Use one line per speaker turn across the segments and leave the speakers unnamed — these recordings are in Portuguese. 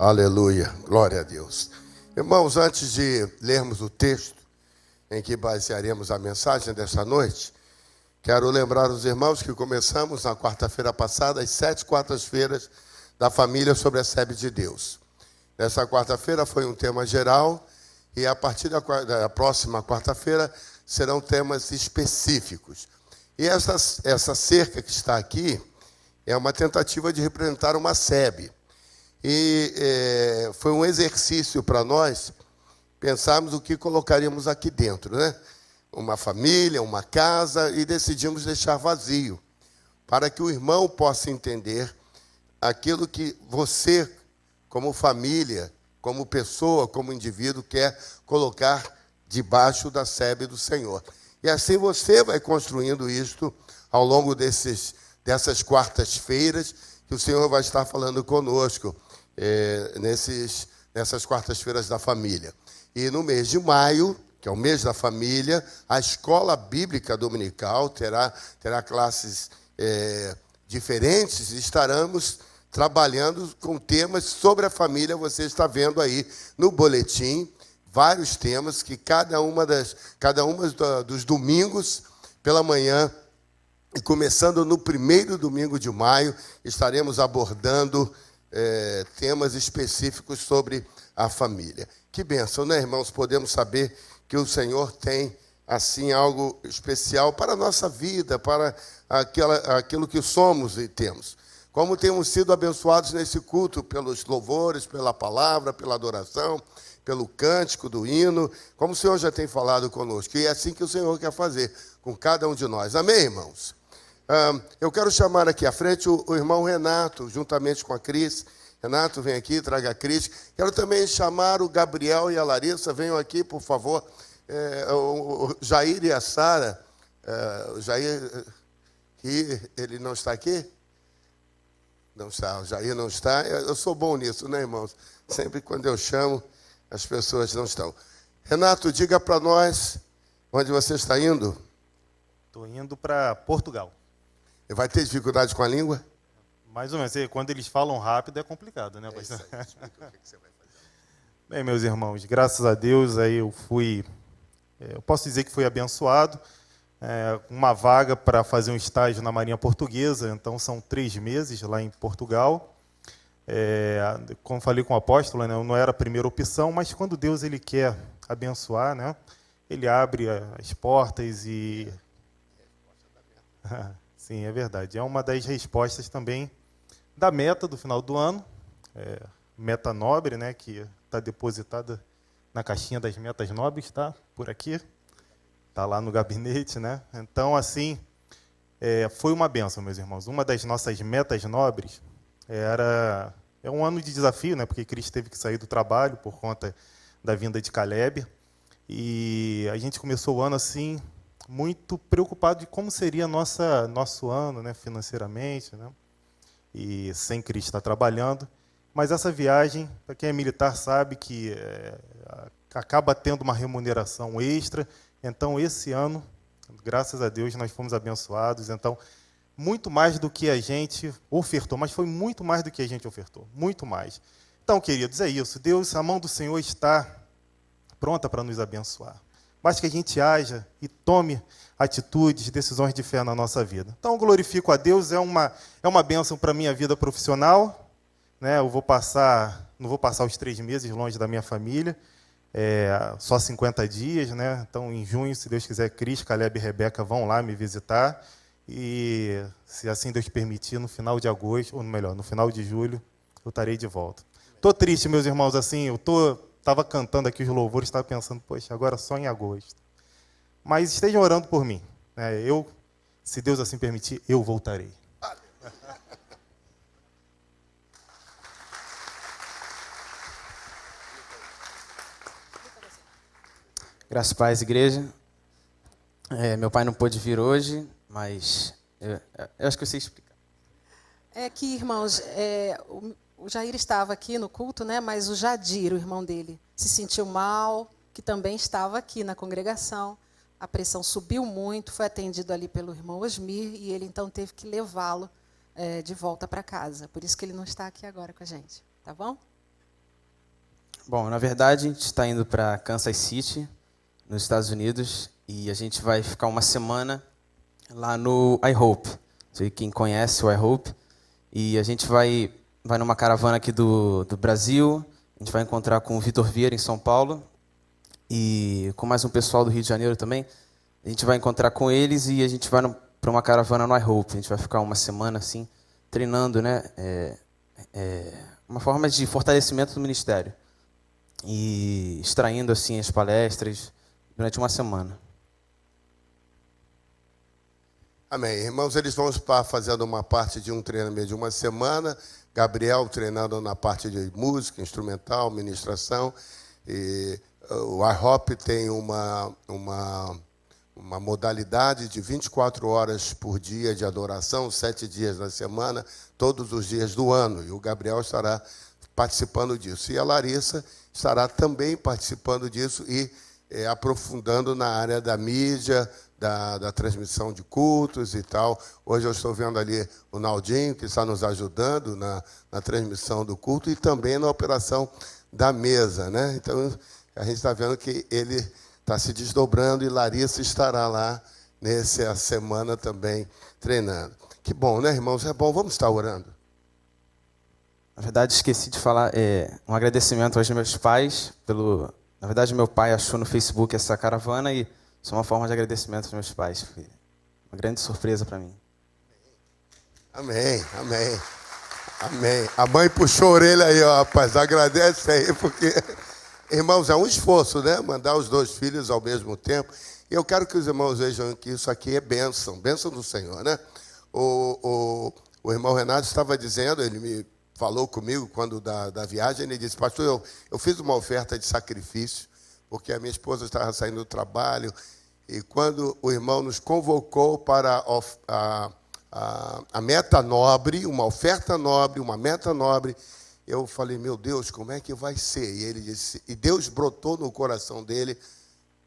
Aleluia, glória a Deus. Irmãos, antes de lermos o texto em que basearemos a mensagem desta noite, quero lembrar os irmãos que começamos na quarta-feira passada, as 7 quartas-feiras da família sobre a sebe de Deus. Nessa quarta-feira foi um tema geral e a partir da próxima quarta-feira serão temas específicos. E essa cerca que está aqui é uma tentativa de representar uma sebe. E foi um exercício para nós pensarmos o que colocaríamos aqui dentro, né? Uma família, uma casa, e decidimos deixar vazio, para que o irmão possa entender aquilo que você, como família, como pessoa, como indivíduo, quer colocar debaixo da sebe do Senhor. E assim você vai construindo isto ao longo dessas quartas-feiras, que o Senhor vai estar falando conosco nessas quartas-feiras da família. E no mês de maio, que é o mês da família, a escola bíblica dominical terá classes diferentes e estaremos trabalhando com temas sobre a família. Você está vendo aí no boletim vários temas que cada uma dos domingos pela manhã, e começando no primeiro domingo de maio, estaremos abordando temas específicos sobre a família. Que bênção, né, irmãos? Podemos saber que o Senhor tem, assim, algo especial para a nossa vida, para aquilo que somos e temos. Como temos sido abençoados nesse culto pelos louvores, pela palavra, pela adoração, pelo cântico do hino, como o Senhor já tem falado conosco. E é assim que o Senhor quer fazer com cada um de nós. Amém, irmãos? Eu quero chamar aqui à frente o irmão Renato, juntamente com a Cris. Renato, vem aqui, traga a Cris. Quero também chamar o Gabriel e a Larissa. Venham aqui, por favor. O Jair e a Sara. O Jair, ele não está aqui? Não está, o Jair não está. Eu sou bom nisso, né, irmãos? Sempre quando eu chamo, as pessoas não estão. Renato, diga para nós onde você está indo.
Estou indo para Portugal.
Vai ter dificuldade com a língua?
Mais ou menos. Quando eles falam rápido é complicado, né?
Isso aí. Explica o que você vai fazer.
Bem, meus irmãos, graças a Deus aí eu posso dizer que fui abençoado. Uma vaga para fazer um estágio na Marinha Portuguesa, então são 3 meses lá em Portugal. Como falei com o apóstolo, né, não era a primeira opção, mas quando Deus ele quer abençoar, né, ele abre as portas e... Sim, é verdade. É uma das respostas também da meta do final do ano, meta nobre, né, que está depositada na caixinha das metas nobres, está por aqui, está lá no gabinete, né? Então, assim, foi uma bênção, meus irmãos. Uma das nossas metas nobres é um ano de desafio, né? Porque Cristo teve que sair do trabalho por conta da vinda de Caleb, e a gente começou o ano assim muito preocupado de como seria nosso ano, né, financeiramente, né, e sem Cristo estar trabalhando. Mas essa viagem, para quem é militar sabe que acaba tendo uma remuneração extra. Então, esse ano, graças a Deus, nós fomos abençoados. Então, muito mais do que a gente ofertou, mas foi muito mais do que a gente ofertou, muito mais. Então, queridos, é isso. Deus, a mão do Senhor está pronta para nos abençoar. Basta que a gente haja e tome atitudes, decisões de fé na nossa vida. Então, glorifico a Deus, é uma bênção para a minha vida profissional, né? Eu não vou passar os 3 meses longe da minha família, só 50 dias, né? Então, em junho, se Deus quiser, Cris, Caleb e Rebeca vão lá me visitar, e, se assim Deus permitir, no final de agosto, ou melhor, no final de julho, eu estarei de volta. Estou triste, meus irmãos, assim, estava cantando aqui os louvores, estava pensando, poxa, agora só em agosto. Mas estejam orando por mim. Né? Se Deus assim permitir, eu voltarei.
Graças a Paz, igreja. Meu pai não pôde vir hoje, mas eu acho que eu sei explicar.
Que, irmãos, o Jair estava aqui no culto, né? Mas o Jadir, o irmão dele, se sentiu mal, que também estava aqui na congregação. A pressão subiu muito, foi atendido ali pelo irmão Osmir, e ele então teve que levá-lo de volta para casa. Por isso que ele não está aqui agora com a gente, tá bom?
Bom, na verdade, a gente está indo para Kansas City, nos Estados Unidos, e a gente vai ficar uma semana lá no iHope. Não sei quem conhece o iHope. E a gente vai numa caravana aqui do Brasil, a gente vai encontrar com o Vitor Vieira, em São Paulo, e com mais um pessoal do Rio de Janeiro também. A gente vai encontrar com eles e a gente vai para uma caravana no iHope. A gente vai ficar uma semana assim, treinando, né? Uma forma de fortalecimento do ministério. E extraindo assim as palestras durante uma semana.
Amém. Irmãos, eles vão estar fazendo uma parte de um treinamento de uma semana. Gabriel treinando na parte de música, instrumental, ministração. E o iHop tem uma modalidade de 24 horas por dia de adoração, 7 dias na semana, todos os dias do ano. E o Gabriel estará participando disso. E a Larissa estará também participando disso e aprofundando na área da mídia, da transmissão de cultos e tal. Hoje eu estou vendo ali o Naldinho, que está nos ajudando na transmissão do culto e também na operação da mesa, né? Então, a gente está vendo que ele está se desdobrando e Larissa estará lá nessa semana também treinando. Que bom, né, irmãos? É bom, vamos estar orando.
Na verdade, esqueci de falar um agradecimento aos meus pais. Na verdade, meu pai achou no Facebook essa caravana e isso é uma forma de agradecimento aos meus pais. Foi uma grande surpresa para mim.
Amém, amém, amém. A mãe puxou a orelha aí, ó, rapaz, agradece aí, porque, irmãos, é um esforço, né? Mandar os 2 filhos ao mesmo tempo. E eu quero que os irmãos vejam que isso aqui é bênção do Senhor, né? O irmão Renato estava dizendo, ele me falou comigo quando da viagem, ele disse: pastor, eu fiz uma oferta de sacrifício, porque a minha esposa estava saindo do trabalho, e quando o irmão nos convocou para a meta nobre, uma oferta nobre, uma meta nobre, eu falei: meu Deus, como é que vai ser? E ele disse, e Deus brotou no coração dele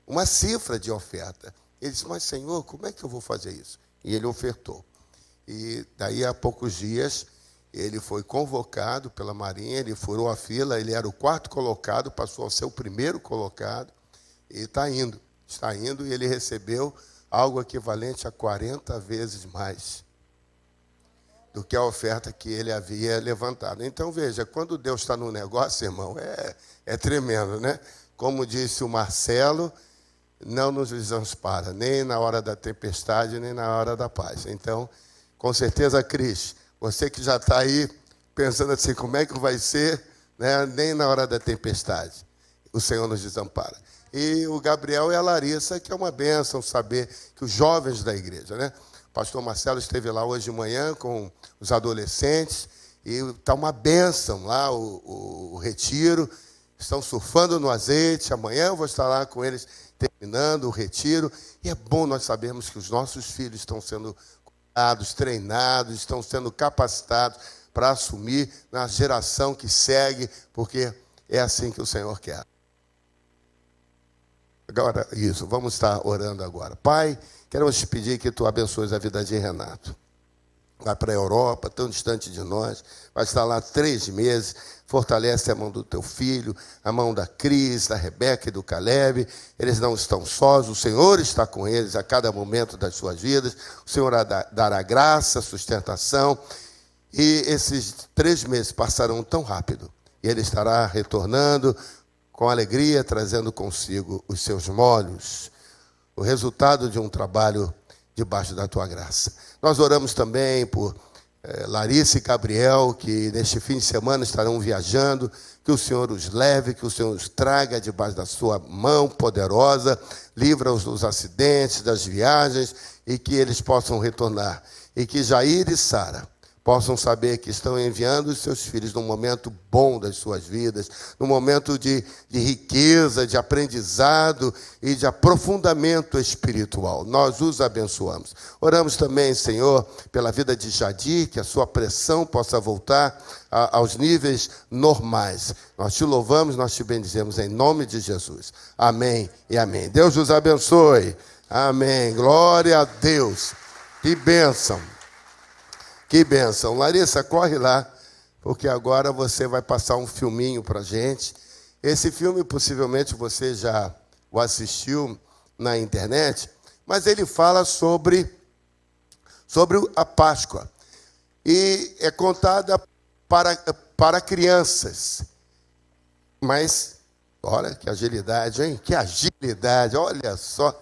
uma cifra de oferta. Ele disse: mas Senhor, como é que eu vou fazer isso? E ele ofertou. E daí a poucos dias ele foi convocado pela Marinha, ele furou a fila, ele era o 4º colocado, passou a ser o 1º colocado, e está indo e ele recebeu algo equivalente a 40 vezes mais do que a oferta que ele havia levantado. Então, veja, quando Deus está no negócio, irmão, é tremendo, né? Como disse o Marcelo, não nos desampara, nem na hora da tempestade, nem na hora da paz. Então, com certeza, Cris, você que já está aí pensando assim, como é que vai ser, né? Nem na hora da tempestade o Senhor nos desampara. E o Gabriel e a Larissa, que é uma bênção saber que os jovens da igreja, né? O pastor Marcelo esteve lá hoje de manhã com os adolescentes e está uma bênção lá o retiro. Estão surfando no azeite. Amanhã eu vou estar lá com eles terminando o retiro. E é bom nós sabermos que os nossos filhos estão sendo treinados, estão sendo capacitados para assumir na geração que segue, porque é assim que o Senhor quer. Agora, isso, vamos estar orando agora. Pai, queremos te pedir que tu abençoes a vida de Renato. Vai para a Europa, tão distante de nós, vai estar lá 3 meses, fortalece a mão do teu filho, a mão da Cris, da Rebeca e do Caleb. Eles não estão sós, o Senhor está com eles a cada momento das suas vidas. O Senhor dará graça, sustentação, e esses 3 meses passarão tão rápido, e ele estará retornando com alegria, trazendo consigo os seus molhos, o resultado de um trabalho debaixo da tua graça. Nós oramos também por Larissa e Gabriel, que neste fim de semana estarão viajando, que o Senhor os leve, que o Senhor os traga debaixo da sua mão poderosa, livra-os dos acidentes, das viagens, e que eles possam retornar. E que Jair e Sara possam saber que estão enviando os seus filhos num momento bom das suas vidas, num momento de riqueza, de aprendizado e de aprofundamento espiritual. Nós os abençoamos. Oramos também, Senhor, pela vida de Jadir, que a sua pressão possa voltar aos níveis normais. Nós te louvamos, nós te bendizemos em nome de Jesus. Amém e amém. Deus os abençoe. Amém. Glória a Deus. Que bênção. Que bênção. Larissa, corre lá, porque agora você vai passar um filminho para a gente. Esse filme, possivelmente, você já o assistiu na internet, mas ele fala sobre a Páscoa. E é contada para crianças. Mas, olha que agilidade, hein? Que agilidade, olha só.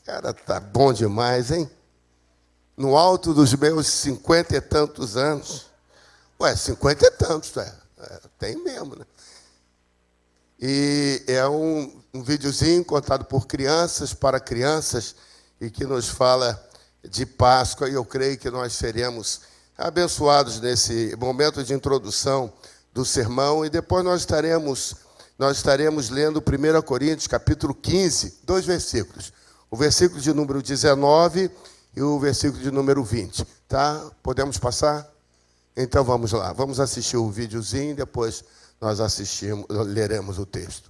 Cara, tá bom demais, hein? No alto dos meus 50 e tantos anos. 50 e tantos, tem mesmo, né? E é um videozinho contado por crianças, para crianças, e que nos fala de Páscoa, e eu creio que nós seremos abençoados nesse momento de introdução do sermão, e depois nós estaremos lendo 1 Coríntios, capítulo 15, 2 versículos. O versículo de número 19 e o versículo de número 20. Tá? Podemos passar? Então vamos lá. Vamos assistir o videozinho e depois nós leremos o texto.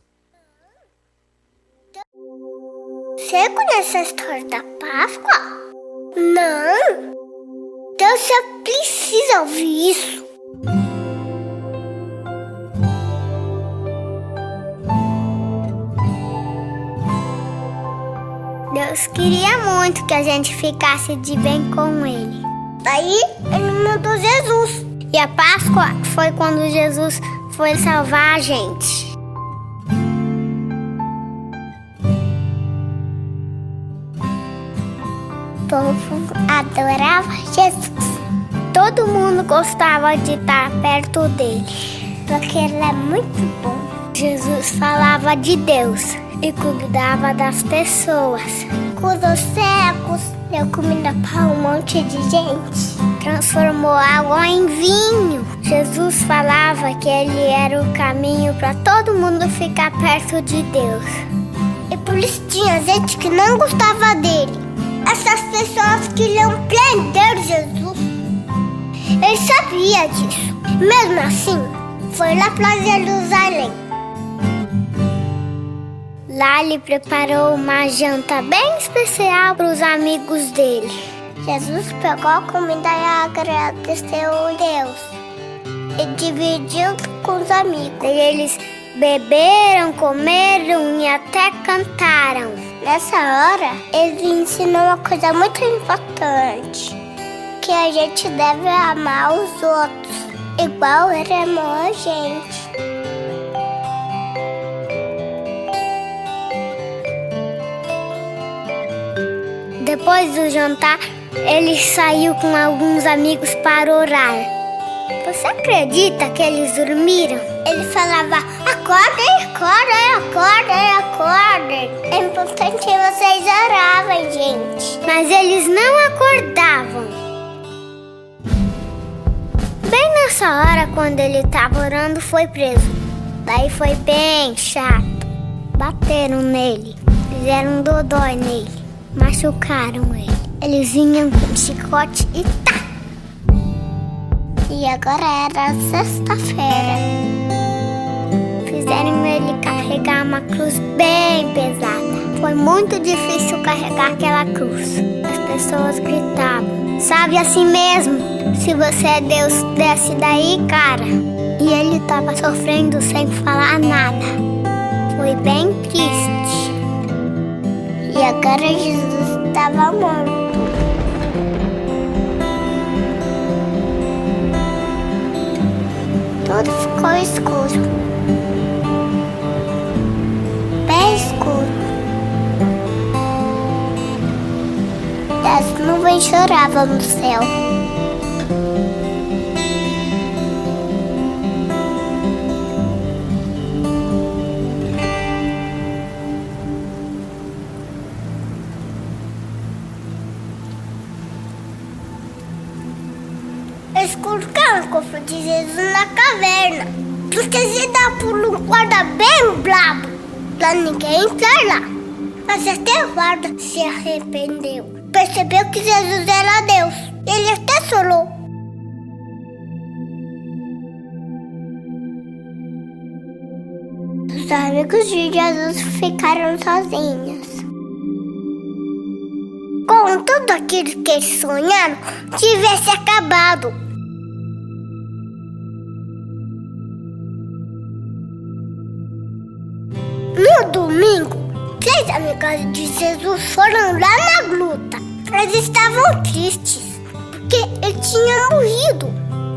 Você conhece a história da Páscoa? Não? Então você precisa ouvir isso. Deus queria muito que a gente ficasse de bem com Ele. Daí Ele mandou Jesus. E a Páscoa foi quando Jesus foi salvar a gente. O povo adorava Jesus. Todo mundo gostava de estar perto dele, porque ele é muito bom. Jesus falava de Deus e cuidava das pessoas. Curou os cegos, deu comida para um monte de gente. Transformou água em vinho. Jesus falava que ele era o caminho para todo mundo ficar perto de Deus. E por isso tinha gente que não gostava dele. Essas pessoas queriam prender Jesus. Ele sabia disso. Mesmo assim, foi lá para Jerusalém. Lá ele preparou uma janta bem especial para os amigos dele. Jesus pegou a comida e agradeceu a Deus e dividiu com os amigos. E eles beberam, comeram e até cantaram. Nessa hora, ele ensinou uma coisa muito importante, que a gente deve amar os outros, igual ele amou a gente. Depois do jantar, ele saiu com alguns amigos para orar. Você acredita que eles dormiram? Ele falava, acordem, acordem, acordem, acordem. É importante que vocês oravam, gente. Mas eles não acordavam. Bem nessa hora, quando ele estava orando, foi preso. Daí foi bem chato. Bateram nele, fizeram um dodói nele, machucaram ele. Eles vinham com chicote e tá! E agora era sexta-feira. Fizeram ele carregar uma cruz bem pesada. Foi muito difícil carregar aquela cruz. As pessoas gritavam, sabe assim mesmo? Se você é Deus, desce daí, cara. E ele estava sofrendo sem falar nada. Foi bem triste. E agora Jesus estava morto. Tudo ficou escuro. Bem escuro. As nuvens choravam no céu. Eles colocaram o corpo de Jesus na caverna, porque se dá por um guarda bem brabo, pra ninguém entrar lá. Mas até o guarda se arrependeu, percebeu que Jesus era Deus. Ele até chorou. Os amigos de Jesus ficaram sozinhos. Com tudo aquilo que eles sonharam, tivesse acabado. No domingo, 3 amigas de Jesus foram lá na gruta. Eles estavam tristes, porque ele tinha morrido.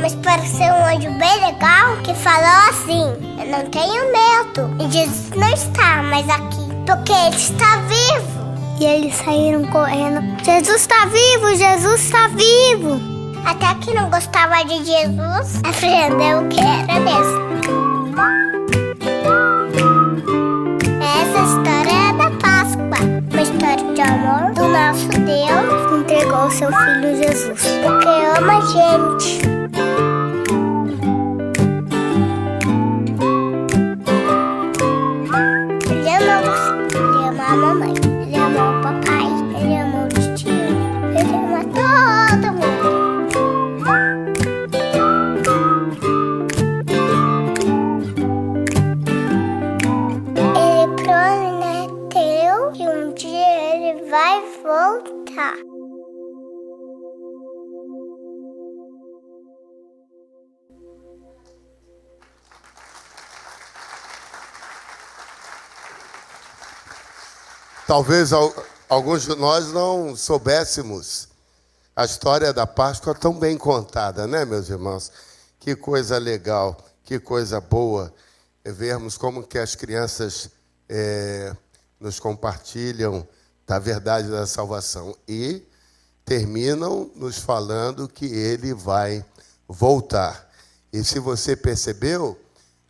Mas pareceu um anjo bem legal que falou assim: eu não tenho medo. E Jesus não está mais aqui, porque ele está vivo. E eles saíram correndo: Jesus está vivo, Jesus está vivo. Até que não gostava de Jesus, aprendeu que era mesmo. Essa história é da Páscoa, uma história de amor do nosso Deus que entregou seu Filho Jesus, porque ama a gente. Ele ama você, ele ama a mamãe, ele ama o papai, ele ama o tio, ele ama todo mundo. Ele prometeu que um dia ele vai voltar.
Talvez alguns de nós não soubéssemos a história da Páscoa tão bem contada, né, meus irmãos? Que coisa legal, que coisa boa vermos como que as crianças nos compartilham da verdade da salvação e terminam nos falando que ele vai voltar. E se você percebeu,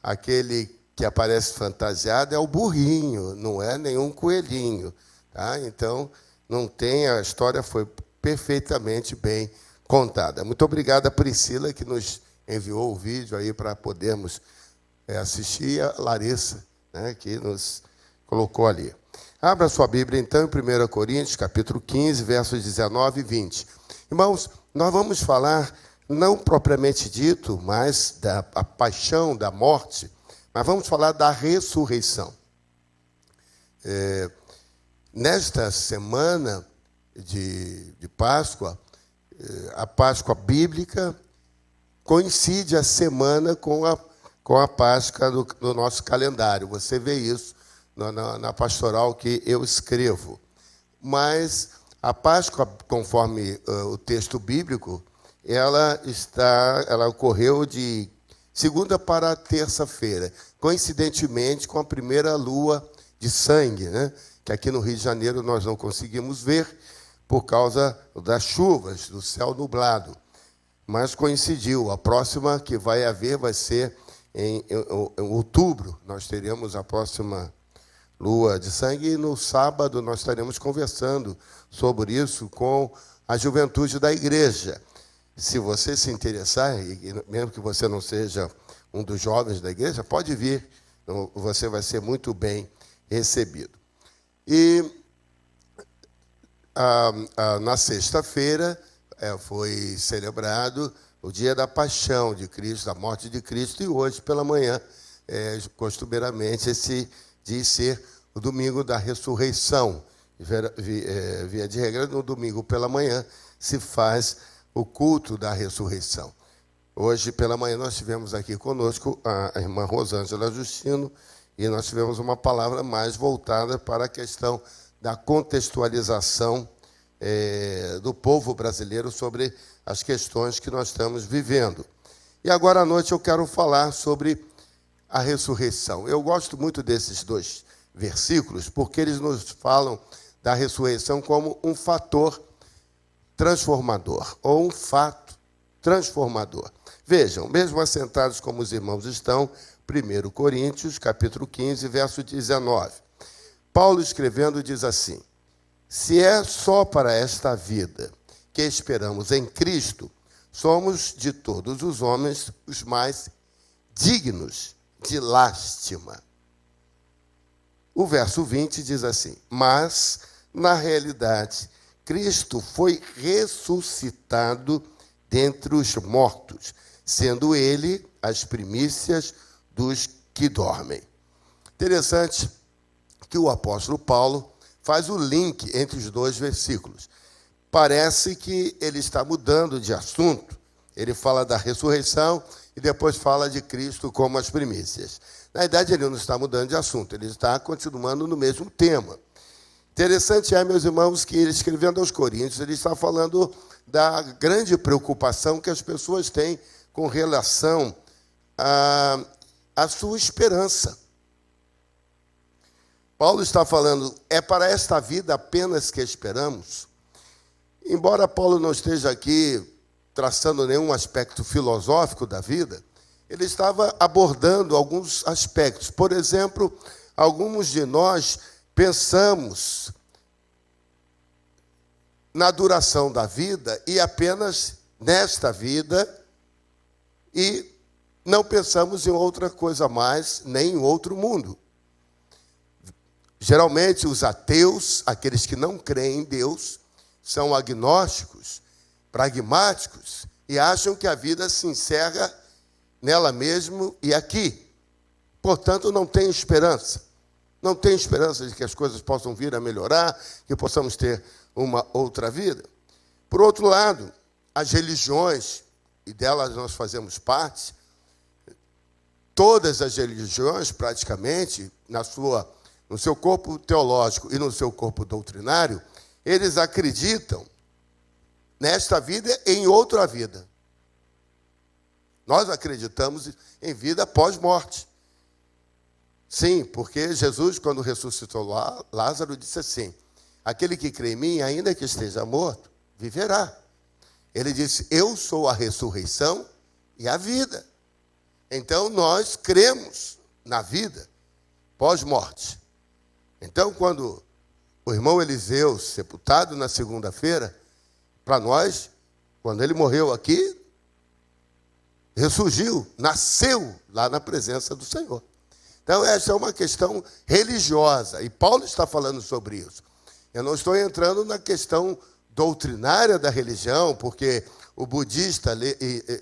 aquele que aparece fantasiado é o burrinho, não é nenhum coelhinho. Tá? Então, não tem, a história foi perfeitamente bem contada. Muito obrigado a Priscila, que nos enviou o vídeo aí para podermos assistir, e a Larissa, né, que nos colocou ali. Abra sua Bíblia, então, em 1 Coríntios, capítulo 15, versos 19 e 20. Irmãos, nós vamos falar, não propriamente dito, mas da paixão, da morte, mas vamos falar da ressurreição. Nesta semana de Páscoa, a Páscoa bíblica coincide a semana com a Páscoa do nosso calendário. Você vê isso na pastoral que eu escrevo. Mas a Páscoa, conforme o texto bíblico, ela ocorreu de segunda para terça-feira, coincidentemente com a primeira lua de sangue, né? Que aqui no Rio de Janeiro nós não conseguimos ver por causa das chuvas, do céu nublado. Mas coincidiu. A próxima que vai haver vai ser em outubro. Nós teremos a próxima lua de sangue e no sábado nós estaremos conversando sobre isso com a juventude da igreja. Se você se interessar, e mesmo que você não seja um dos jovens da igreja, pode vir, você vai ser muito bem recebido. E na sexta-feira foi celebrado o dia da paixão de Cristo, da morte de Cristo, e hoje pela manhã, costumeiramente, esse diz ser o domingo da ressurreição. Via de regra, no domingo pela manhã se faz o culto da ressurreição. Hoje pela manhã nós tivemos aqui conosco a irmã Rosângela Justino e nós tivemos uma palavra mais voltada para a questão da contextualização do povo brasileiro sobre as questões que nós estamos vivendo. E agora à noite eu quero falar sobre a ressurreição. Eu gosto muito desses dois versículos porque eles nos falam da ressurreição como um fator transformador, ou um fato transformador. Vejam, mesmo assentados como os irmãos estão, 1 Coríntios, capítulo 15, verso 19. Paulo escrevendo diz assim: se é só para esta vida que esperamos em Cristo, somos de todos os homens os mais dignos de lástima. O verso 20 diz assim: mas, na realidade, Cristo foi ressuscitado dentre os mortos, sendo ele as primícias dos que dormem. Interessante que o apóstolo Paulo faz o link entre os dois versículos. Parece que ele está mudando de assunto. Ele fala da ressurreição e depois fala de Cristo como as primícias. Na verdade, ele não está mudando de assunto, ele está continuando no mesmo tema. Interessante meus irmãos, que ele, escrevendo aos Coríntios, ele está falando da grande preocupação que as pessoas têm com relação à sua esperança. Paulo está falando, é para esta vida apenas que esperamos? Embora Paulo não esteja aqui traçando nenhum aspecto filosófico da vida, ele estava abordando alguns aspectos. Por exemplo, alguns de nós pensamos na duração da vida e apenas nesta vida e não pensamos em outra coisa mais, nem em outro mundo. Geralmente, os ateus, aqueles que não creem em Deus, são agnósticos, pragmáticos e acham que a vida se encerra nela mesmo e aqui. Portanto, não tem esperança. Não tem esperança de que as coisas possam vir a melhorar, que possamos ter uma outra vida. Por outro lado, as religiões, e delas nós fazemos parte, todas as religiões, praticamente, no seu corpo teológico e no seu corpo doutrinário, eles acreditam nesta vida e em outra vida. Nós acreditamos em vida pós-morte. Sim, porque Jesus, quando ressuscitou Lázaro, disse assim, aquele que crê em mim, ainda que esteja morto, viverá. Ele disse, eu sou a ressurreição e a vida. Então, nós cremos na vida pós-morte. Então, quando o irmão Eliseu, sepultado na segunda-feira, para nós, quando ele morreu aqui, ressurgiu, nasceu lá na presença do Senhor. Então, essa é uma questão religiosa, e Paulo está falando sobre isso. Eu não estou entrando na questão doutrinária da religião, porque o budista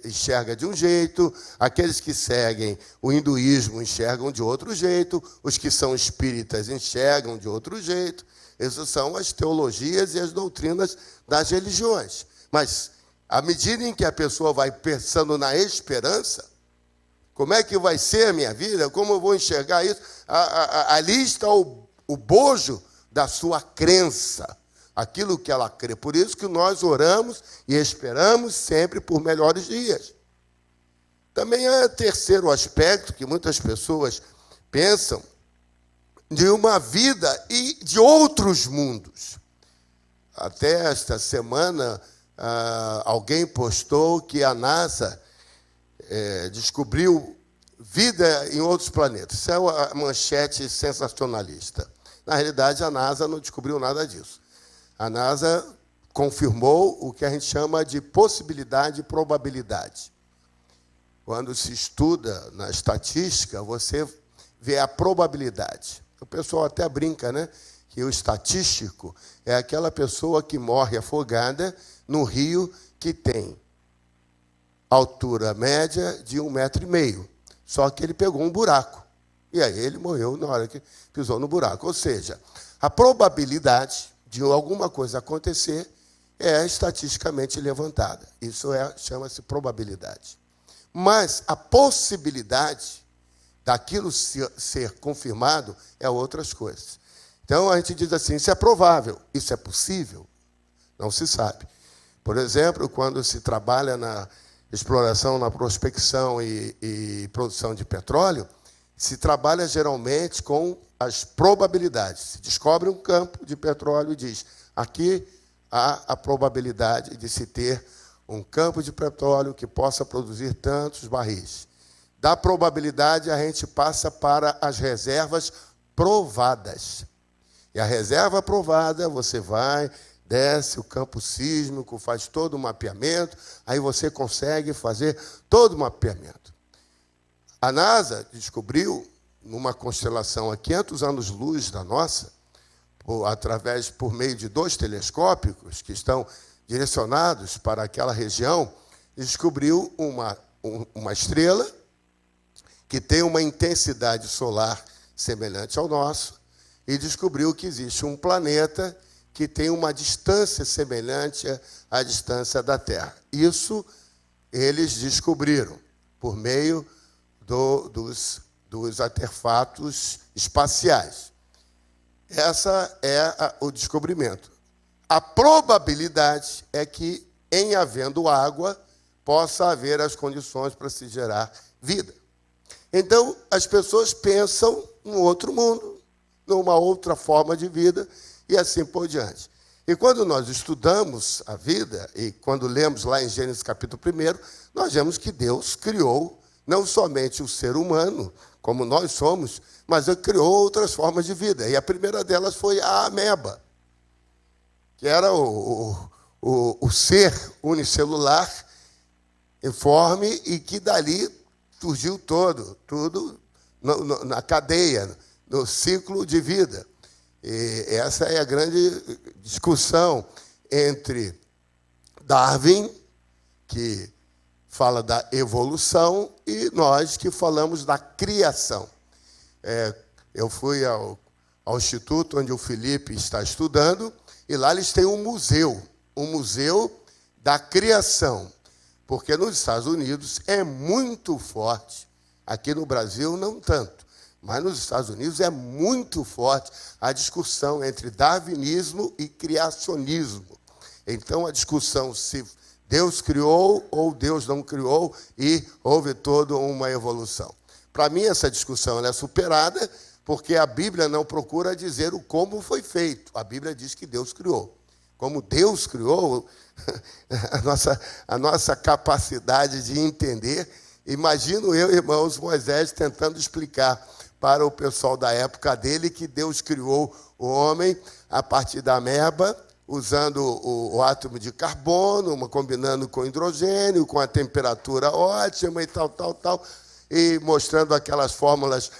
enxerga de um jeito, aqueles que seguem o hinduísmo enxergam de outro jeito, os que são espíritas enxergam de outro jeito. Essas são as teologias e as doutrinas das religiões. Mas, à medida em que a pessoa vai pensando na esperança, como é que vai ser a minha vida? Como eu vou enxergar isso? Ali está o bojo da sua crença, aquilo que ela crê. Por isso que nós oramos e esperamos sempre por melhores dias. Também há terceiro aspecto que muitas pessoas pensam de uma vida e de outros mundos. Até esta semana, alguém postou que a NASA descobriu vida em outros planetas. Isso é uma manchete sensacionalista. Na realidade, a NASA não descobriu nada disso. A NASA confirmou o que a gente chama de possibilidade e probabilidade. Quando se estuda na estatística, você vê a probabilidade. O pessoal até brinca, né? Que o estatístico é aquela pessoa que morre afogada no rio que tem altura média de 1,5 metro. Só que ele pegou um buraco. E aí ele morreu na hora que pisou no buraco. Ou seja, a probabilidade de alguma coisa acontecer é estatisticamente levantada. Isso chama-se probabilidade. Mas a possibilidade daquilo ser confirmado é outras coisas. Então a gente diz assim, isso é provável, isso é possível? Não se sabe. Por exemplo, quando se trabalha na exploração, na prospecção e produção de petróleo, se trabalha geralmente com as probabilidades. Se descobre um campo de petróleo e diz, aqui há a probabilidade de se ter um campo de petróleo que possa produzir tantos barris. Da probabilidade, a gente passa para as reservas provadas. E a reserva provada, você vai, desce o campo sísmico, faz todo o mapeamento, aí você consegue fazer todo o mapeamento. A NASA descobriu, numa constelação a 500 anos-luz da nossa, por meio de 2 telescópicos que estão direcionados para aquela região, descobriu uma estrela que tem uma intensidade solar semelhante ao nosso e descobriu que existe um planeta que tem uma distância semelhante à distância da Terra. Isso eles descobriram, por meio dos artefatos espaciais. Essa é o descobrimento. A probabilidade é que, em havendo água, possa haver as condições para se gerar vida. Então, as pessoas pensam num outro mundo, numa outra forma de vida, e assim por diante. E quando nós estudamos a vida, e quando lemos lá em Gênesis capítulo 1, nós vemos que Deus criou não somente o ser humano, como nós somos, mas Ele criou outras formas de vida. E a primeira delas foi a ameba, que era o ser unicelular, informe, e que dali surgiu tudo na cadeia, no ciclo de vida. E essa é a grande discussão entre Darwin, que fala da evolução, e nós que falamos da criação. Eu fui ao instituto onde o Felipe está estudando, e lá eles têm um museu da criação, porque nos Estados Unidos é muito forte, aqui no Brasil não tanto, mas nos Estados Unidos é muito forte a discussão entre darwinismo e criacionismo. Então, a discussão se Deus criou ou Deus não criou, e houve toda uma evolução. Para mim, essa discussão ela é superada, porque a Bíblia não procura dizer o como foi feito. A Bíblia diz que Deus criou. Como Deus criou, a nossa capacidade de entender, imagino eu, irmãos, Moisés tentando explicar para o pessoal da época dele que Deus criou o homem a partir da ameba, usando o átomo de carbono, combinando com hidrogênio, com a temperatura ótima e tal, e mostrando aquelas fórmulas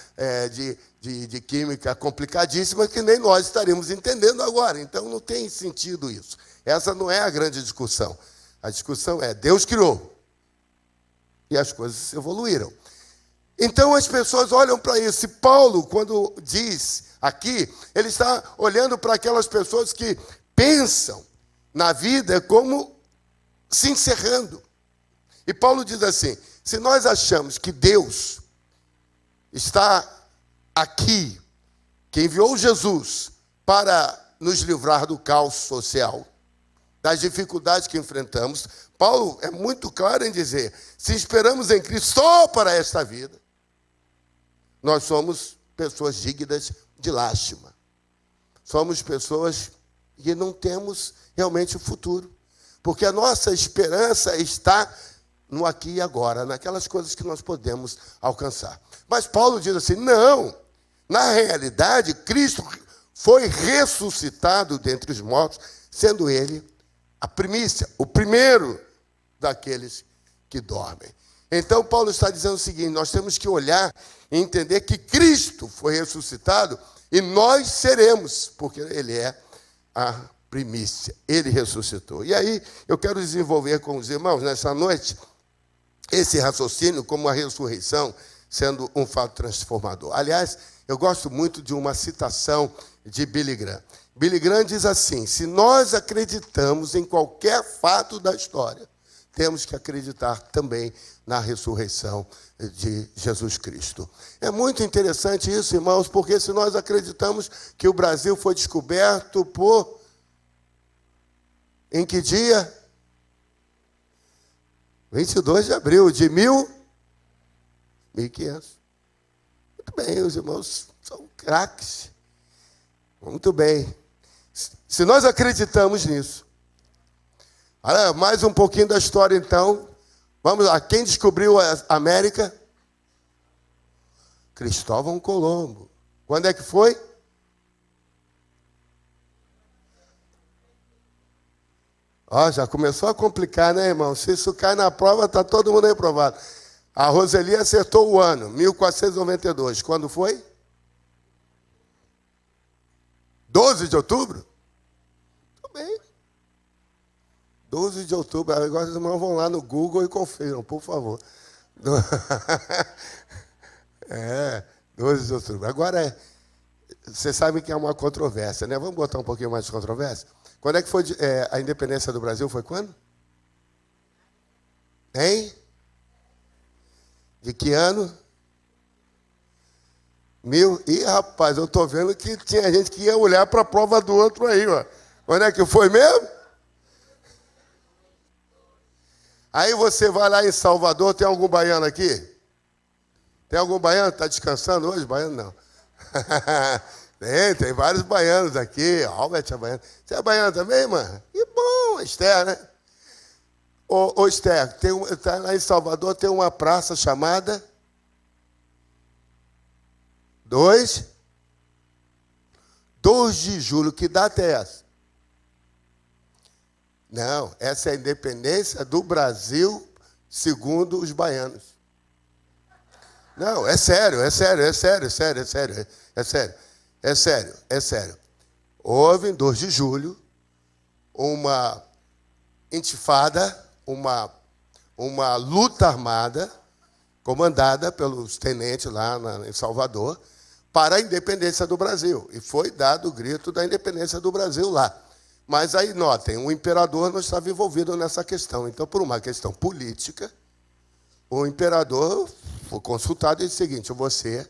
de química complicadíssima que nem nós estaríamos entendendo agora. Então, não tem sentido isso. Essa não é a grande discussão. A discussão é Deus criou. E as coisas evoluíram. Então, as pessoas olham para isso. E Paulo, quando diz aqui, ele está olhando para aquelas pessoas que pensam na vida como se encerrando. E Paulo diz assim, se nós achamos que Deus está aqui, que enviou Jesus para nos livrar do caos social, das dificuldades que enfrentamos, Paulo é muito claro em dizer, se esperamos em Cristo só para esta vida, nós somos pessoas dignas de lástima. Somos pessoas que não temos realmente o futuro, porque a nossa esperança está no aqui e agora, naquelas coisas que nós podemos alcançar. Mas Paulo diz assim, não, na realidade, Cristo foi ressuscitado dentre os mortos, sendo ele a primícia, o primeiro daqueles que dormem. Então, Paulo está dizendo o seguinte, nós temos que olhar e entender que Cristo foi ressuscitado e nós seremos, porque ele é a primícia, ele ressuscitou. E aí, eu quero desenvolver com os irmãos, nessa noite, esse raciocínio como a ressurreição sendo um fato transformador. Aliás, eu gosto muito de uma citação de Billy Graham. Billy Graham diz assim, se nós acreditamos em qualquer fato da história, temos que acreditar também na ressurreição de Jesus Cristo. É muito interessante isso, irmãos, porque se nós acreditamos que o Brasil foi descoberto por... Em que dia? 22 de abril de 1500. Muito bem, os irmãos são craques. Muito bem. Se nós acreditamos nisso, olha, mais um pouquinho da história, então. Vamos lá. Quem descobriu a América? Cristóvão Colombo. Quando é que foi? Ó, já começou a complicar, né, irmão? Se isso cai na prova, está todo mundo reprovado. A Roseli acertou o ano, 1492. Quando foi? 12 de outubro? Tudo bem. 12 de outubro. Agora os irmãos vão lá no Google e confiram, por favor. 12 de outubro. Agora, vocês sabem que é uma controvérsia, né? Vamos botar um pouquinho mais de controvérsia? Quando é que foi a independência do Brasil? Foi quando? Hein? De que ano? Ih, rapaz, eu estou vendo que tinha gente que ia olhar para a prova do outro aí, ó. Onde é que foi mesmo? Aí você vai lá em Salvador, tem algum baiano aqui? Tem algum baiano? Está descansando hoje? Baiano não. Tem vários baianos aqui. Albert é baiano. Você é baiano também, mano? Que bom, Esther, né? Ô Esther, lá em Salvador tem uma praça chamada 2 de julho. Que data é essa? Não, essa é a independência do Brasil, segundo os baianos. Não, é sério. Houve, em 2 de julho, uma intifada, uma luta armada, comandada pelos tenentes lá em Salvador, para a independência do Brasil. E foi dado o grito da independência do Brasil lá. Mas aí, notem, o imperador não estava envolvido nessa questão. Então, por uma questão política, o imperador foi consultado e disse o seguinte: você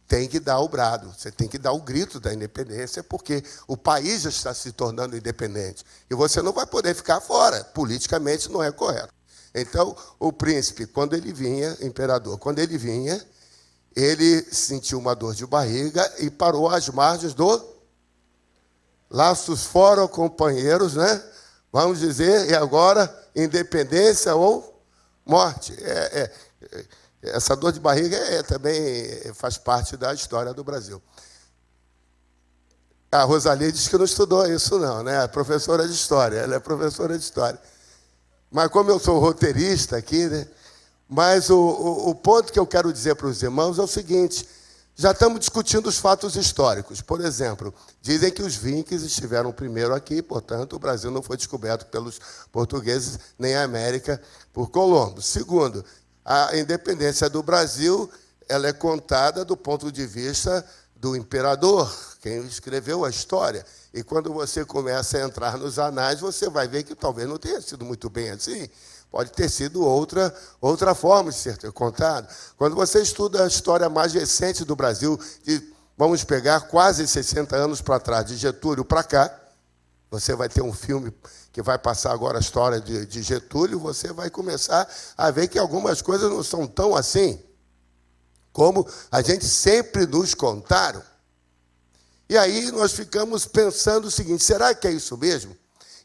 tem que dar o brado, você tem que dar o grito da independência, porque o país já está se tornando independente. E você não vai poder ficar fora, politicamente não é correto. Então, o príncipe, quando ele vinha, imperador, quando ele vinha, ele sentiu uma dor de barriga e parou às margens do Laços Fora, companheiros, né? Vamos dizer, e agora, independência ou morte. Essa dor de barriga também faz parte da história do Brasil. A Rosalie diz que não estudou isso não, né? É professora de história, ela é professora de história. Mas como eu sou roteirista aqui, né? Mas o ponto que eu quero dizer para os irmãos é o seguinte: já estamos discutindo os fatos históricos. Por exemplo, dizem que os Vikings estiveram primeiro aqui, portanto, o Brasil não foi descoberto pelos portugueses, nem a América por Colombo. Segundo, a independência do Brasil, ela é contada do ponto de vista do imperador, quem escreveu a história. E quando você começa a entrar nos anais, você vai ver que talvez não tenha sido muito bem assim. Pode ter sido outra forma de ser contado. Quando você estuda a história mais recente do Brasil, vamos pegar quase 60 anos para trás, de Getúlio para cá, você vai ter um filme que vai passar agora a história de Getúlio, você vai começar a ver que algumas coisas não são tão assim, como a gente sempre nos contaram. E aí nós ficamos pensando o seguinte: será que é isso mesmo?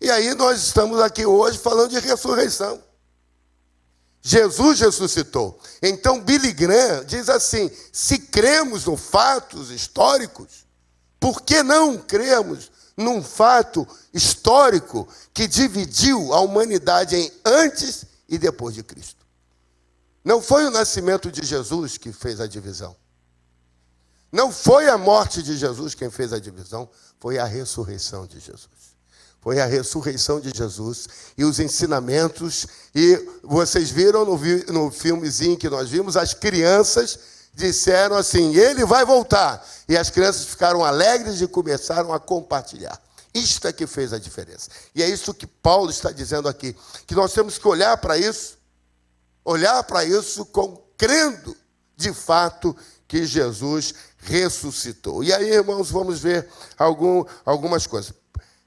E aí nós estamos aqui hoje falando de ressurreição. Jesus ressuscitou. Então Billy Graham diz assim: se cremos em fatos históricos, por que não cremos num fato histórico que dividiu a humanidade em antes e depois de Cristo? Não foi o nascimento de Jesus que fez a divisão. Não foi a morte de Jesus quem fez a divisão, foi a ressurreição de Jesus. Foi a ressurreição de Jesus e os ensinamentos. E vocês viram no filmezinho que nós vimos, as crianças disseram assim: ele vai voltar. E as crianças ficaram alegres e começaram a compartilhar. Isto é que fez a diferença. E é isso que Paulo está dizendo aqui, que nós temos que olhar para isso crendo de fato que Jesus ressuscitou. E aí, irmãos, vamos ver algumas coisas.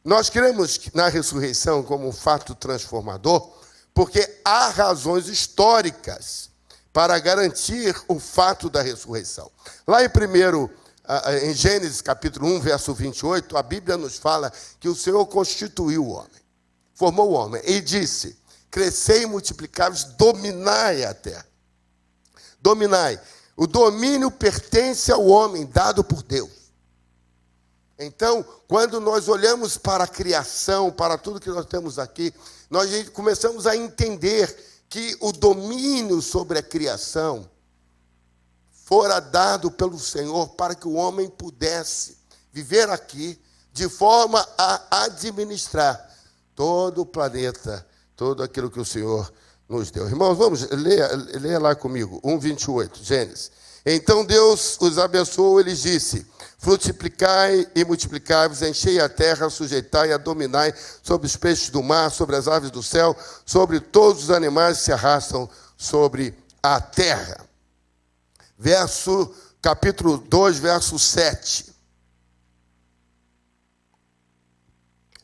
Nós cremos na ressurreição como um fato transformador, porque há razões históricas para garantir o fato da ressurreição. Lá em Gênesis capítulo 1, verso 28, a Bíblia nos fala que o Senhor constituiu o homem, formou o homem, e disse: crescei e multiplicai-vos, dominai a terra. Dominai. O domínio pertence ao homem, dado por Deus. Então, quando nós olhamos para a criação, para tudo que nós temos aqui, nós começamos a entender que o domínio sobre a criação fora dado pelo Senhor para que o homem pudesse viver aqui de forma a administrar todo o planeta, todo aquilo que o Senhor nos deu. Irmãos, vamos ler lá comigo, 1:28, Gênesis. Então Deus os abençoou, ele disse: frutificai e multiplicai-vos, enchei a terra, sujeitai e dominai sobre os peixes do mar, sobre as aves do céu, sobre todos os animais que se arrastam sobre a terra. Capítulo 2, verso 7.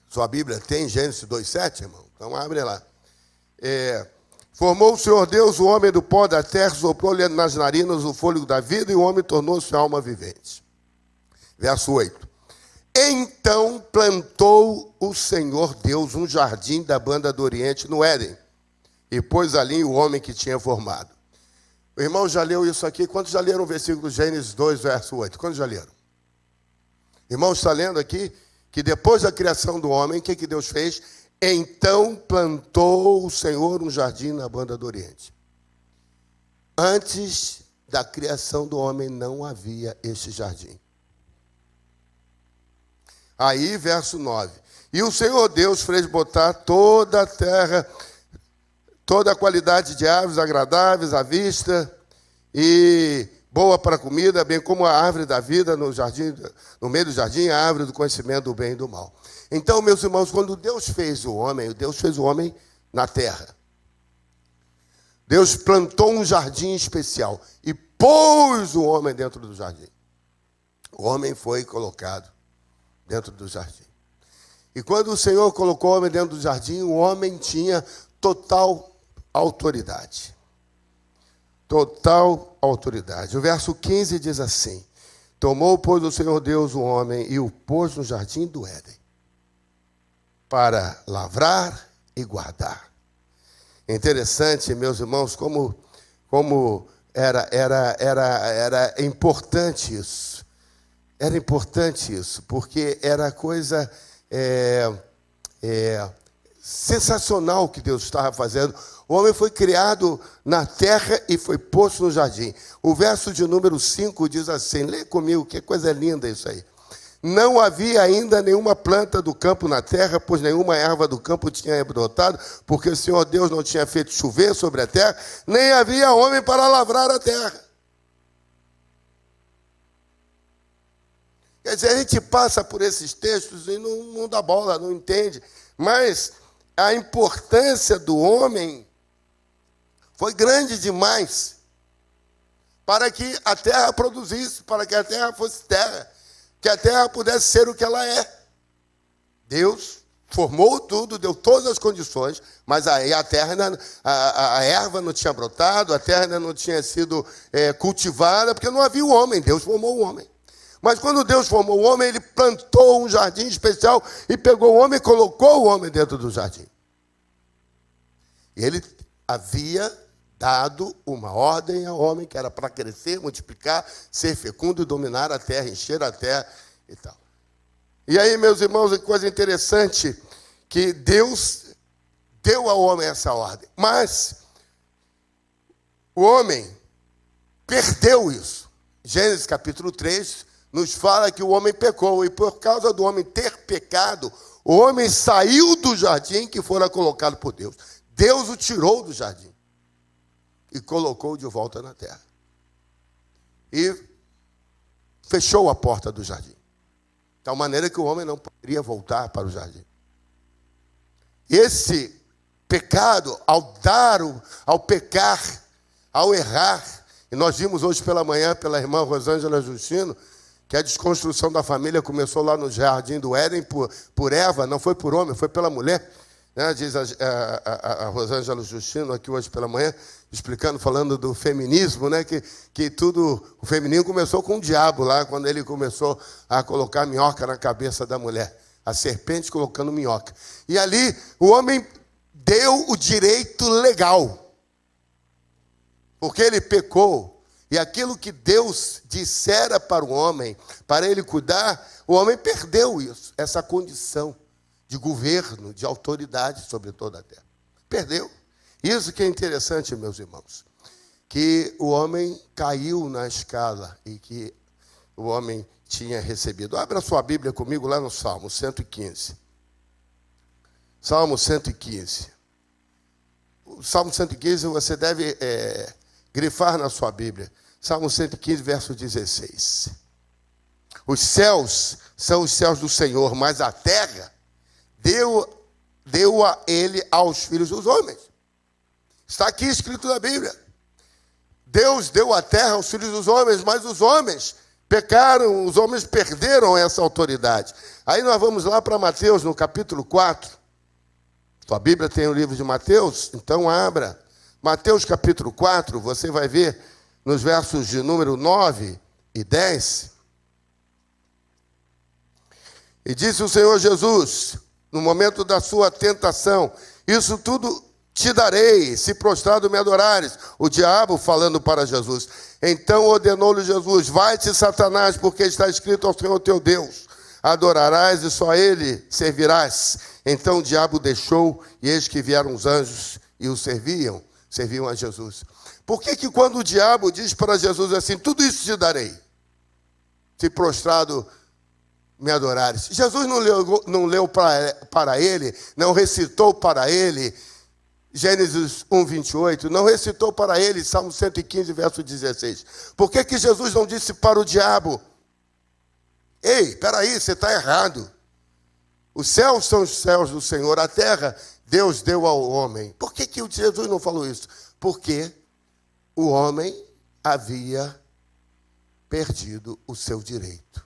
Sua Bíblia tem Gênesis 2:7, irmão? Então abre lá. Formou o Senhor Deus o homem do pó da terra, soprou-lhe nas narinas o fôlego da vida, e o homem tornou-se alma vivente. Verso 8. Então plantou o Senhor Deus um jardim da banda do Oriente no Éden, e pôs ali o homem que tinha formado. O irmão já leu isso aqui? Quantos já leram o versículo de Gênesis 2, verso 8? Quantos já leram? O irmão está lendo aqui que depois da criação do homem, o que Deus fez? Então plantou o Senhor um jardim na banda do Oriente. Antes da criação do homem não havia este jardim. Aí, verso 9. E o Senhor Deus fez botar toda a terra, toda a qualidade de árvores agradáveis à vista e boa para a comida, bem como a árvore da vida no jardim, no meio do jardim, a árvore do conhecimento do bem e do mal. Então, meus irmãos, quando Deus fez o homem na terra. Deus plantou um jardim especial e pôs o homem dentro do jardim. O homem foi colocado dentro do jardim. E quando o Senhor colocou o homem dentro do jardim, o homem tinha total autoridade. Total autoridade. O verso 15 diz assim: tomou, pois, o Senhor Deus o homem e o pôs no jardim do Éden, para lavrar e guardar. Interessante, meus irmãos, como era importante isso. Era importante isso, porque era coisa sensacional que Deus estava fazendo. O homem foi criado na terra e foi posto no jardim. O verso de número 5 diz assim, lê comigo, que coisa linda isso aí. Não havia ainda nenhuma planta do campo na terra, pois nenhuma erva do campo tinha brotado, porque o Senhor Deus não tinha feito chover sobre a terra, nem havia homem para lavrar a terra. Quer dizer, a gente passa por esses textos e não dá bola, não entende. Mas a importância do homem foi grande demais para que a terra produzisse, para que a terra fosse terra, que a terra pudesse ser o que ela é. Deus formou tudo, deu todas as condições, mas aí a terra ainda, a erva não tinha brotado, a terra ainda não tinha sido cultivada, porque não havia o homem. Deus formou o homem. Mas quando Deus formou o homem, ele plantou um jardim especial e pegou o homem e colocou o homem dentro do jardim. E ele havia dado uma ordem ao homem que era para crescer, multiplicar, ser fecundo e dominar a terra, encher a terra e tal. E aí, meus irmãos, é coisa interessante que Deus deu ao homem essa ordem. Mas o homem perdeu isso. Gênesis capítulo 3 nos fala que o homem pecou, e por causa do homem ter pecado, o homem saiu do jardim que fora colocado por Deus. Deus o tirou do jardim e colocou de volta na terra. E fechou a porta do jardim. De tal maneira que o homem não poderia voltar para o jardim. Esse pecado, ao pecar, ao errar, e nós vimos hoje pela manhã, pela irmã Rosângela Justino, que a desconstrução da família começou lá no jardim do Éden por Eva, não foi por homem, foi pela mulher. Né? Diz a Rosângela Justino aqui hoje pela manhã, explicando, falando do feminismo, né? que tudo, o feminino começou com o diabo lá, quando ele começou a colocar minhoca na cabeça da mulher. A serpente colocando minhoca. E ali o homem deu o direito legal, porque ele pecou. E aquilo que Deus dissera para o homem, para ele cuidar, o homem perdeu isso, essa condição de governo, de autoridade sobre toda a terra. Perdeu. Isso que é interessante, meus irmãos, que o homem caiu na escala e que o homem tinha recebido. Abra sua Bíblia comigo lá no Salmo 115. Salmo 115. O Salmo 115 você deve grifar na sua Bíblia. Salmo 115, verso 16. Os céus são os céus do Senhor, mas a terra deu a ele aos filhos dos homens. Está aqui escrito na Bíblia. Deus deu a terra aos filhos dos homens, mas os homens pecaram, os homens perderam essa autoridade. Aí nós vamos lá para Mateus, no capítulo 4. Sua Bíblia tem o livro de Mateus? Então abra. Mateus capítulo 4, você vai ver nos versos de número 9 e 10. E disse o Senhor Jesus, no momento da sua tentação, isso tudo te darei, se prostrado me adorares. O diabo falando para Jesus. Então ordenou-lhe Jesus, vai-te, Satanás, porque está escrito ao Senhor teu Deus, adorarás e só ele servirás. Então o diabo deixou, e eis que vieram os anjos e o serviam a Jesus. Por que quando o diabo diz para Jesus assim, tudo isso te darei, se prostrado me adorares? Jesus não leu para ele, não recitou para ele Gênesis 1, 28, não recitou para ele Salmo 115, verso 16. Por que Jesus não disse para o diabo, ei, peraí, você está errado. Os céus são os céus do Senhor, a terra Deus deu ao homem. Por que Jesus não falou isso? Porque o homem havia perdido o seu direito.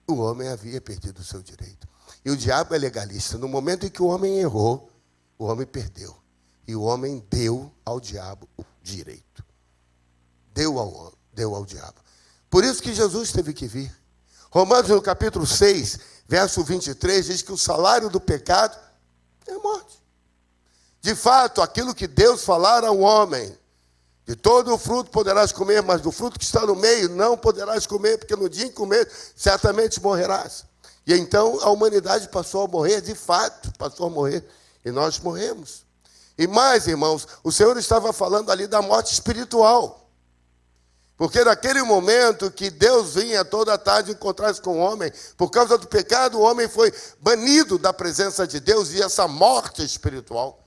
O homem havia perdido o seu direito. E o diabo é legalista. No momento em que o homem errou, o homem perdeu. E o homem deu ao diabo o direito. Deu ao diabo. Por isso que Jesus teve que vir. Romanos, no capítulo 6, verso 23, diz que o salário do pecado é a morte. De fato, aquilo que Deus falara ao homem, de todo o fruto poderás comer, mas do fruto que está no meio não poderás comer, porque no dia em comer, certamente morrerás. E então a humanidade passou a morrer, de fato, passou a morrer. E nós morremos. E mais, irmãos, o Senhor estava falando ali da morte espiritual. Porque naquele momento que Deus vinha toda a tarde encontrar-se com o homem, por causa do pecado, o homem foi banido da presença de Deus, e essa morte espiritual,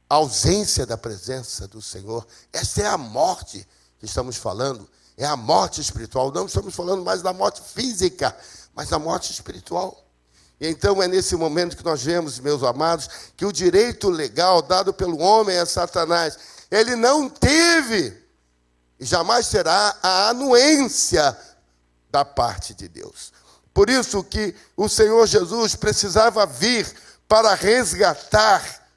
a ausência da presença do Senhor, essa é a morte que estamos falando, é a morte espiritual. Não estamos falando mais da morte física, mas da morte espiritual. E então é nesse momento que nós vemos, meus amados, que o direito legal dado pelo homem a Satanás, ele não teve e jamais terá a anuência da parte de Deus. Por isso que o Senhor Jesus precisava vir para resgatar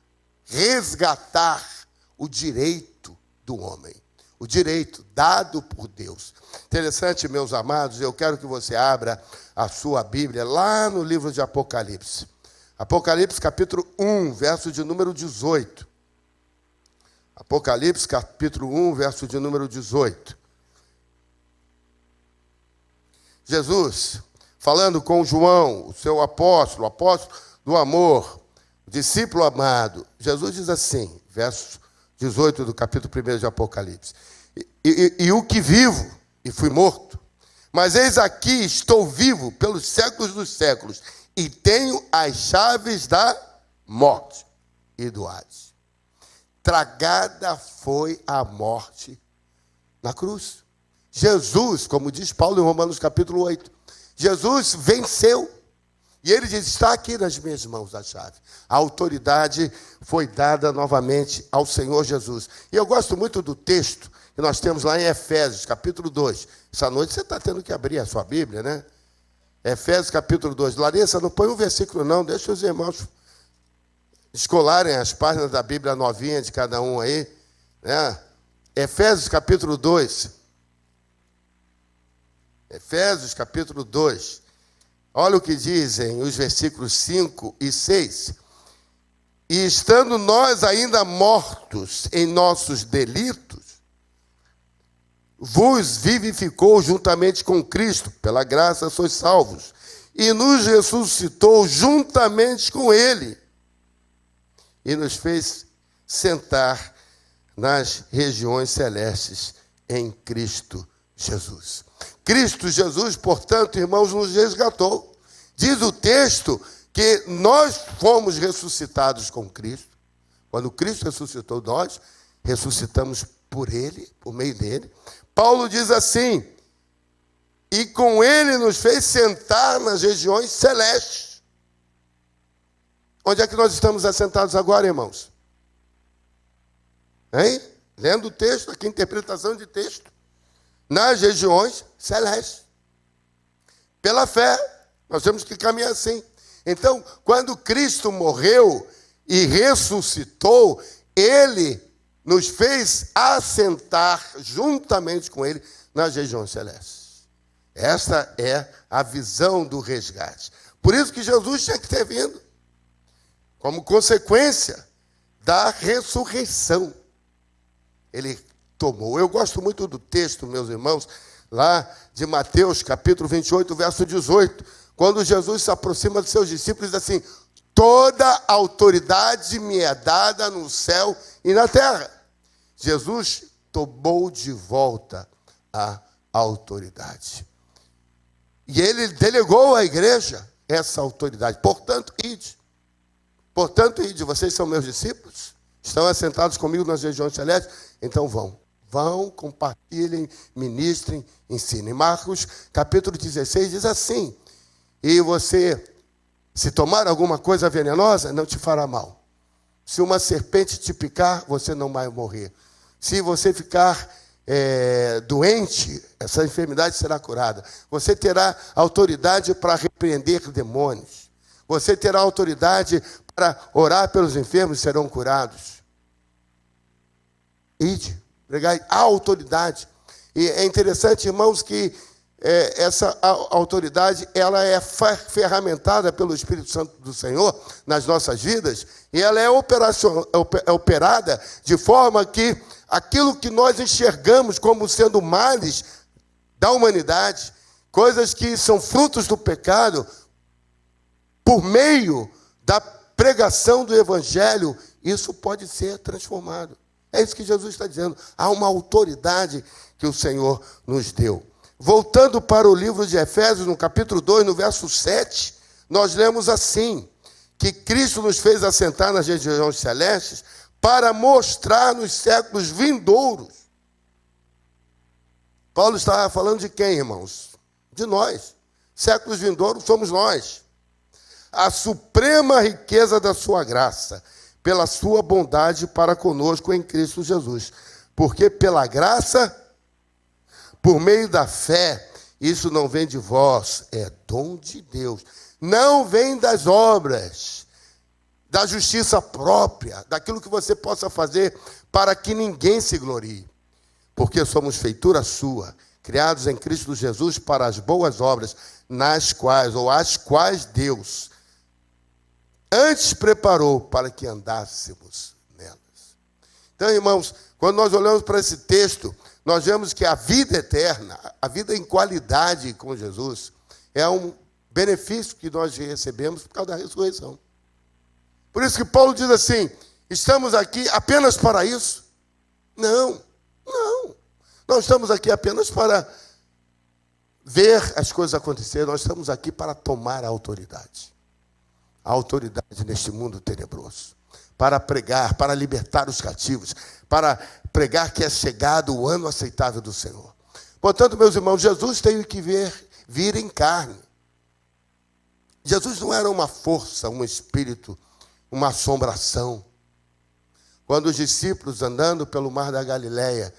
o direito do homem. O direito dado por Deus. Interessante, meus amados, eu quero que você abra a sua Bíblia lá no livro de Apocalipse. Apocalipse capítulo 1, verso de número 18. Apocalipse capítulo 1, verso de número 18. Jesus, falando com João, o seu apóstolo, o apóstolo do amor, o discípulo amado, Jesus diz assim, verso 18 do capítulo 1 de Apocalipse. E o que vivo, e fui morto, mas eis aqui estou vivo pelos séculos dos séculos, e tenho as chaves da morte e do Hades. Tragada foi a morte na cruz. Jesus, como diz Paulo em Romanos capítulo 8, Jesus venceu. E ele diz, está aqui nas minhas mãos a chave. A autoridade foi dada novamente ao Senhor Jesus. E eu gosto muito do texto que nós temos lá em Efésios, capítulo 2. Essa noite você está tendo que abrir a sua Bíblia, né? Efésios, capítulo 2. Larissa, não põe um versículo não, deixa os irmãos escolarem as páginas da Bíblia novinha de cada um aí. Né? Efésios, capítulo 2. Efésios, capítulo 2. Olha o que dizem os versículos 5 e 6. E estando nós ainda mortos em nossos delitos, vos vivificou juntamente com Cristo, pela graça sois salvos, e nos ressuscitou juntamente com Ele, e nos fez sentar nas regiões celestes em Cristo Jesus. Cristo Jesus, portanto, irmãos, nos resgatou. Diz o texto que nós fomos ressuscitados com Cristo. Quando Cristo ressuscitou, nós ressuscitamos por ele, por meio dele. Paulo diz assim: e com ele nos fez sentar nas regiões celestes. Onde é que nós estamos assentados agora, irmãos? Hein? Lendo o texto, aqui interpretação de texto. Nas regiões celestes. Pela fé, nós temos que caminhar assim. Então, quando Cristo morreu e ressuscitou, ele nos fez assentar juntamente com ele nas regiões celestes. Esta é a visão do resgate. Por isso que Jesus tinha que ter vindo, como consequência da ressurreição. Ele tomou. Eu gosto muito do texto, meus irmãos, lá de Mateus, capítulo 28, verso 18, quando Jesus se aproxima dos seus discípulos e diz assim: toda autoridade me é dada no céu e na terra. Jesus tomou de volta a autoridade. E ele delegou à igreja essa autoridade. Portanto, ide. Portanto, ide. Vocês são meus discípulos? Estão assentados comigo nas regiões celestes? Então vão. Vão, compartilhem, ministrem, ensinem. Marcos, capítulo 16, diz assim: e você, se tomar alguma coisa venenosa, não te fará mal. Se uma serpente te picar, você não vai morrer. Se você ficar doente, essa enfermidade será curada. Você terá autoridade para repreender demônios. Você terá autoridade para orar pelos enfermos e serão curados. Ide, pregai a autoridade. E é interessante, irmãos, que essa autoridade, ela é ferramentada pelo Espírito Santo do Senhor nas nossas vidas, e ela é operada de forma que aquilo que nós enxergamos como sendo males da humanidade, coisas que são frutos do pecado, por meio da pregação do Evangelho, isso pode ser transformado. É isso que Jesus está dizendo. Há uma autoridade que o Senhor nos deu. Voltando para o livro de Efésios, no capítulo 2, no verso 7, nós lemos assim: que Cristo nos fez assentar nas regiões celestes para mostrar nos séculos vindouros. Paulo estava falando de quem, irmãos? De nós. Séculos vindouros somos nós. A suprema riqueza da sua graça, pela sua bondade para conosco em Cristo Jesus. Porque pela graça, por meio da fé, isso não vem de vós, é dom de Deus. Não vem das obras, da justiça própria, daquilo que você possa fazer para que ninguém se glorie. Porque somos feitura sua, criados em Cristo Jesus para as boas obras, nas quais, ou as quais Deus antes preparou para que andássemos nelas. Então, irmãos, quando nós olhamos para esse texto, nós vemos que a vida eterna, a vida em qualidade com Jesus, é um benefício que nós recebemos por causa da ressurreição. Por isso que Paulo diz assim: estamos aqui apenas para isso? Não. Não estamos aqui apenas para ver as coisas acontecerem, nós estamos aqui para tomar a autoridade. A autoridade neste mundo tenebroso. Para pregar, para libertar os cativos, para pregar que é chegado o ano aceitável do Senhor. Portanto, meus irmãos, Jesus teve que vir em carne. Jesus não era uma força, um espírito, uma assombração. Quando os discípulos, andando pelo mar da Galileia,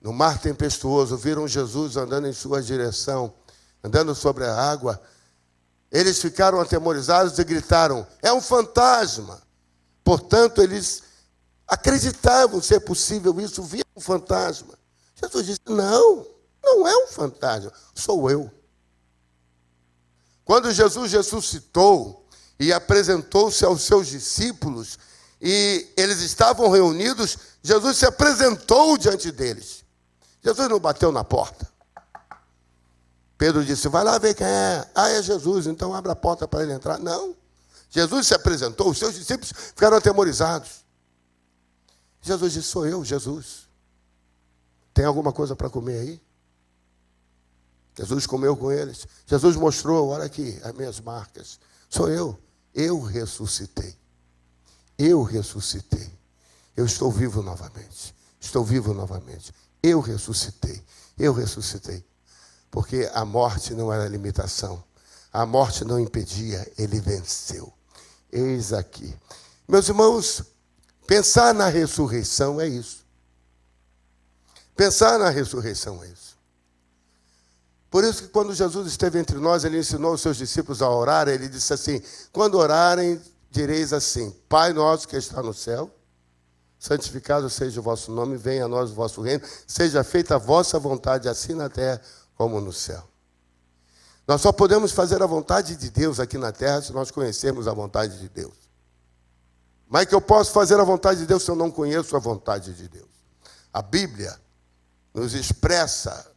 no mar tempestuoso, viram Jesus andando em sua direção, andando sobre a água, eles ficaram atemorizados e gritaram: é um fantasma. Portanto, eles acreditavam ser possível isso, viam um fantasma. Jesus disse: não é um fantasma, sou eu. Quando Jesus ressuscitou e apresentou-se aos seus discípulos, e eles estavam reunidos, Jesus se apresentou diante deles. Jesus não bateu na porta. Pedro disse: vai lá ver quem é. Ah, é Jesus, então abre a porta para ele entrar. Não. Jesus se apresentou, os seus discípulos ficaram atemorizados. Jesus disse: sou eu, Jesus. Tem alguma coisa para comer aí? Jesus comeu com eles. Jesus mostrou: olha aqui as minhas marcas. Sou eu. Eu ressuscitei. Eu ressuscitei. Eu estou vivo novamente. Estou vivo novamente. Eu ressuscitei. Eu ressuscitei. Porque a morte não era limitação. A morte não impedia, ele venceu. Eis aqui. Meus irmãos, pensar na ressurreição é isso. Pensar na ressurreição é isso. Por isso que quando Jesus esteve entre nós, ele ensinou os seus discípulos a orar, ele disse assim, quando orarem, direis assim, Pai nosso que está no céu, santificado seja o vosso nome, venha a nós o vosso reino, seja feita a vossa vontade, assim na terra como no céu. Nós só podemos fazer a vontade de Deus aqui na terra se nós conhecermos a vontade de Deus. Mas é que eu posso fazer a vontade de Deus se eu não conheço a vontade de Deus? A Bíblia nos expressa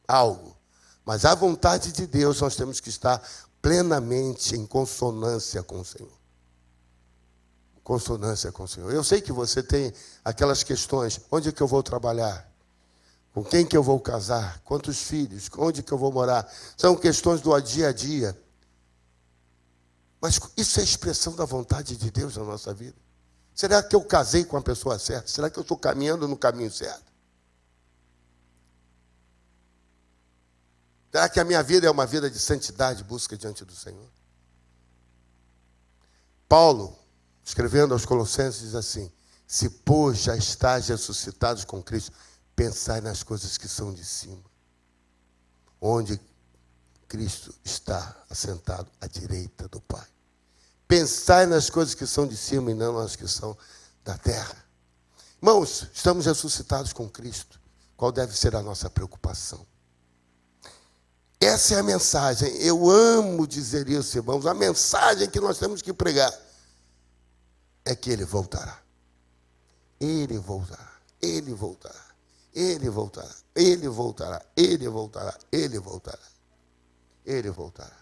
algo, mas a vontade de Deus nós temos que estar plenamente em consonância com o Senhor. Consonância com o Senhor. Eu sei que você tem aquelas questões, onde é que eu vou trabalhar? Com quem que eu vou casar? Quantos filhos? Onde que eu vou morar? São questões do dia a dia. Mas isso é expressão da vontade de Deus na nossa vida. Será que eu casei com a pessoa certa? Será que eu estou caminhando no caminho certo? Será que a minha vida é uma vida de santidade, busca diante do Senhor? Paulo, escrevendo aos Colossenses, diz assim, se, pois, já estáis ressuscitados com Cristo, pensai nas coisas que são de cima, onde Cristo está assentado à direita do Pai. Pensai nas coisas que são de cima e não nas que são da terra. Irmãos, estamos ressuscitados com Cristo. Qual deve ser a nossa preocupação? Essa é a mensagem. Eu amo dizer isso, irmãos. A mensagem que nós temos que pregar é que Ele voltará. Ele voltará. Ele voltará. Ele voltará. Ele voltará. Ele voltará. Ele voltará. Ele voltará.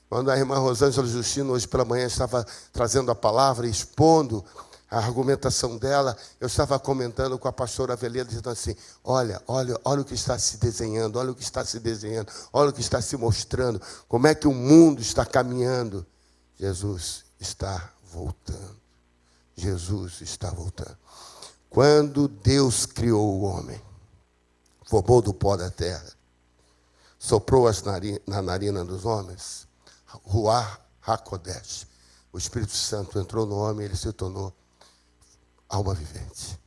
Quando a irmã Rosângela Justino, hoje pela manhã, estava trazendo a palavra, expondo a argumentação dela, eu estava comentando com a pastora Aveleda, dizendo assim, olha o que está se desenhando, olha o que está se desenhando, olha o que está se mostrando, como é que o mundo está caminhando. Jesus está voltando. Jesus está voltando. Quando Deus criou o homem, formou do pó da terra, soprou na narina dos homens, Ruach HaKodesh, o Espírito Santo entrou no homem e ele se tornou alma vivente.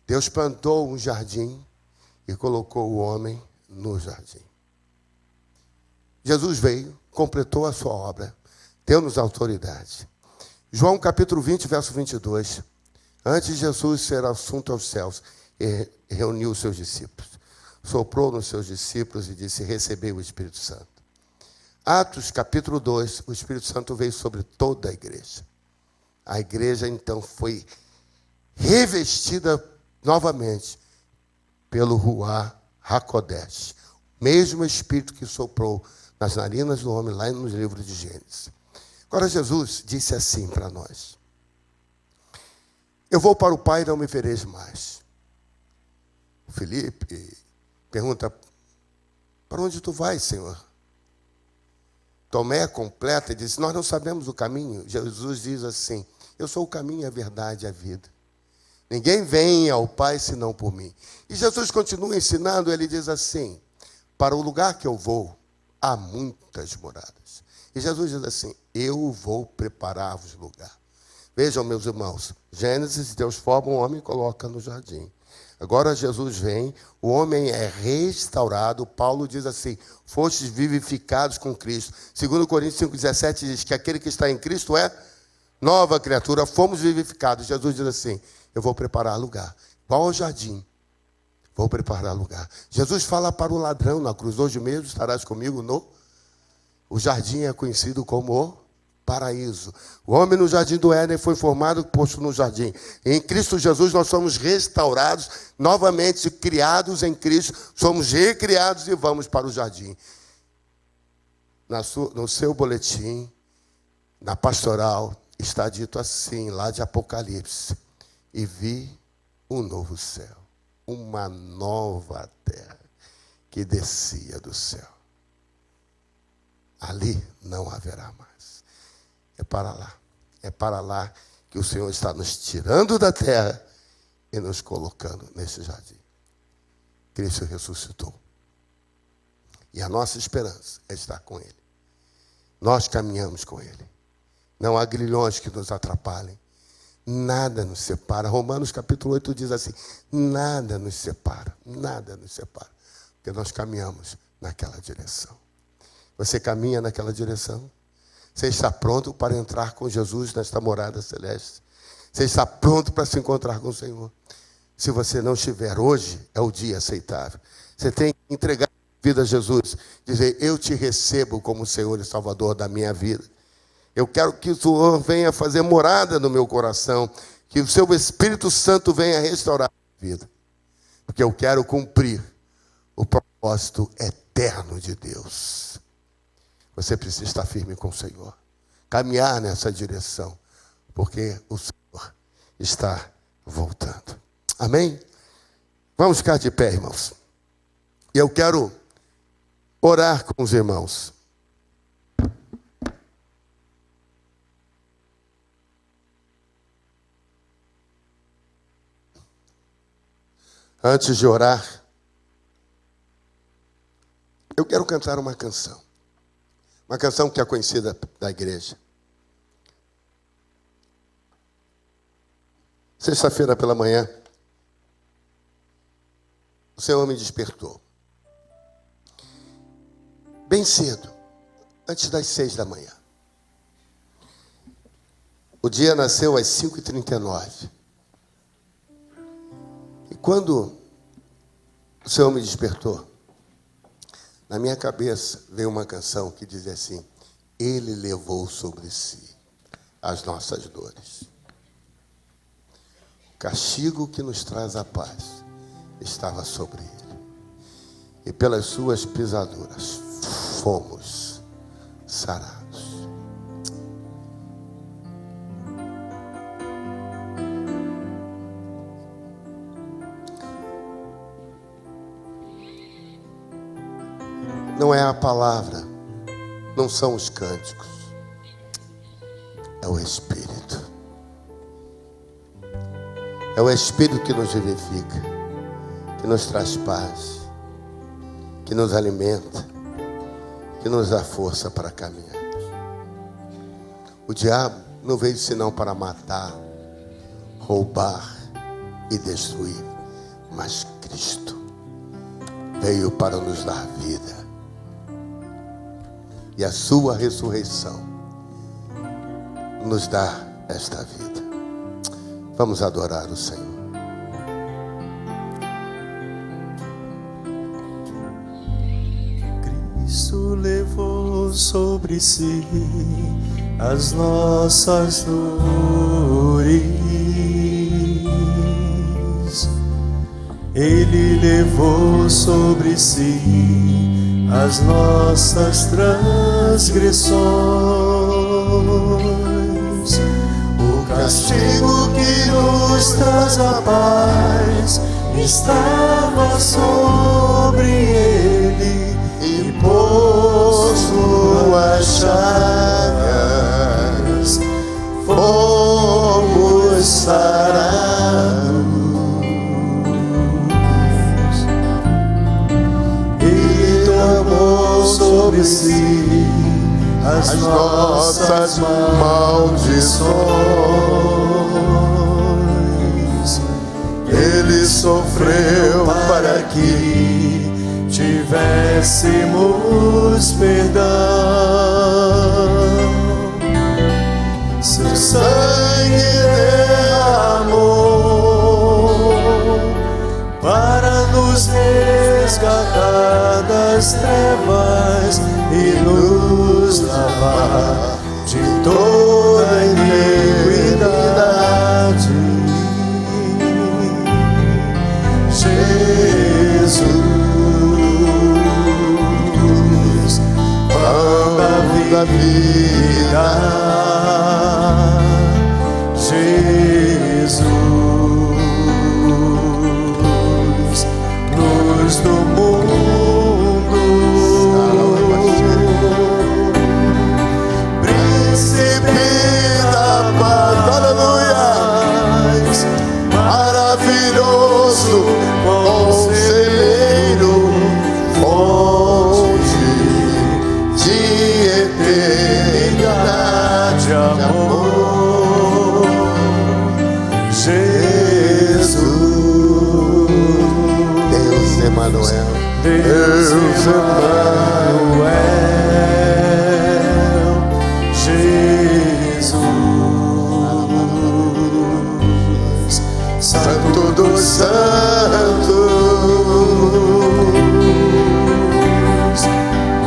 Deus plantou um jardim e colocou o homem no jardim. Jesus veio, completou a sua obra, deu-nos autoridade. João capítulo 20, verso 22. Antes de Jesus ser assunto aos céus, reuniu os seus discípulos. Soprou nos seus discípulos e disse, recebei o Espírito Santo. Atos capítulo 2, o Espírito Santo veio sobre toda a igreja. A igreja então foi revestida novamente pelo Ruach HaKodesh, mesmo Espírito que soprou nas narinas do homem lá nos livros de Gênesis. Agora Jesus disse assim para nós, eu vou para o Pai e não me vereis mais. O Felipe pergunta, para onde tu vais, Senhor? Tomé completa e diz, nós não sabemos o caminho. Jesus diz assim, eu sou o caminho, a verdade e a vida. Ninguém vem ao Pai senão por mim. E Jesus continua ensinando, ele diz assim, para o lugar que eu vou, há muitas moradas. E Jesus diz assim, eu vou preparar-vos lugar. Vejam, meus irmãos, Gênesis, Deus forma um homem e coloca no jardim. Agora Jesus vem, o homem é restaurado. Paulo diz assim, fostes vivificados com Cristo. 2 Coríntios 5,17 diz que aquele que está em Cristo é nova criatura, fomos vivificados. Jesus diz assim, eu vou preparar lugar. Igual ao jardim, vou preparar lugar. Jesus fala para o ladrão na cruz, hoje mesmo estarás comigo no... O jardim é conhecido como o paraíso. O homem no jardim do Éden foi formado, posto no jardim. Em Cristo Jesus nós somos restaurados, novamente criados em Cristo, somos recriados e vamos para o jardim. No seu boletim, na pastoral, está dito assim, lá de Apocalipse, e vi um novo céu, uma nova terra que descia do céu. Ali não haverá mais. É para lá que o Senhor está nos tirando da terra e nos colocando nesse jardim. Cristo ressuscitou. E a nossa esperança é estar com Ele. Nós caminhamos com Ele. Não há grilhões que nos atrapalhem. Nada nos separa. Romanos capítulo 8 diz assim: nada nos separa. Nada nos separa. Porque nós caminhamos naquela direção. Você caminha naquela direção? Você está pronto para entrar com Jesus nesta morada celeste? Você está pronto para se encontrar com o Senhor? Se você não estiver, hoje é o dia aceitável. Você tem que entregar a vida a Jesus. Dizer: eu te recebo como Senhor e Salvador da minha vida. Eu quero que o Senhor venha fazer morada no meu coração. Que o seu Espírito Santo venha restaurar a minha vida. Porque eu quero cumprir o propósito eterno de Deus. Você precisa estar firme com o Senhor. Caminhar nessa direção. Porque o Senhor está voltando. Amém? Vamos ficar de pé, irmãos. E eu quero orar com os irmãos. Antes de orar, eu quero cantar uma canção. Uma canção que é conhecida da igreja. Sexta-feira pela manhã, o Senhor me despertou. Bem cedo, antes das 6 da manhã. O dia nasceu às 5h39. E quando o Senhor me despertou, na minha cabeça veio uma canção que dizia assim: Ele levou sobre si as nossas dores. O castigo que nos traz a paz estava sobre ele. E pelas suas pisaduras fomos sarados. Não é a palavra, não são os cânticos, é o Espírito. É o Espírito que nos vivifica, que nos traz paz, que nos alimenta, que nos dá força para caminhar. O diabo não veio senão para matar, roubar e destruir, mas Cristo veio para nos dar vida. E a sua ressurreição nos dá esta vida. Vamos adorar o Senhor.
Cristo levou sobre si as nossas dores. Ele levou sobre si as nossas transgressões. O castigo que nos traz a paz estava sobre ele, e por suas chagas fomos sarados. Sobre si as nossas maldições. Ele sofreu para que tivéssemos perdão. Seu sangue derramou para nos resgatar das trevas e nos lavar de toda iniquidade. Jesus, pão da vida. Jesus, luz do mundo, príncipe da paz, aleluia, maravilha. Jesus, Santo dos Santos,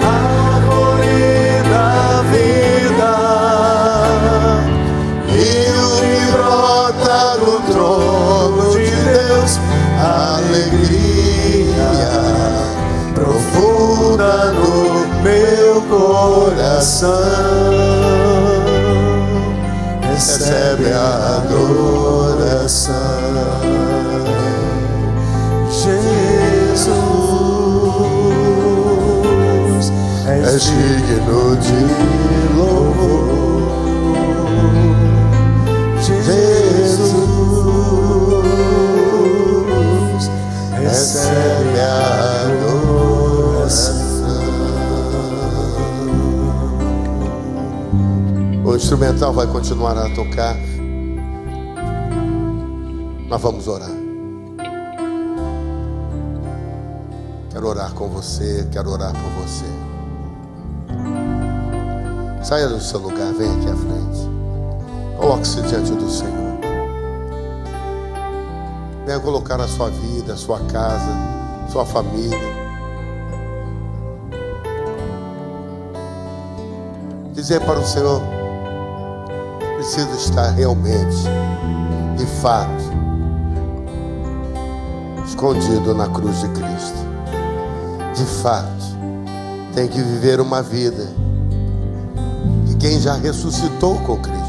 árvore da vida, rio que brota do trono de Deus, alegria profunda no meu coração. Recebe a adoração, Jesus, és digno de louvor. Jesus, recebe a adoração.
O instrumental vai continuar a tocar. Nós vamos orar. Quero orar com você, quero orar por você. Saia do seu lugar, vem aqui à frente. Coloque-se diante do Senhor. Venha colocar a sua vida, a sua casa, sua família. Dizer para o Senhor: preciso estar realmente, de fato, escondido na cruz de Cristo. De fato, tem que viver uma vida de quem já ressuscitou com Cristo.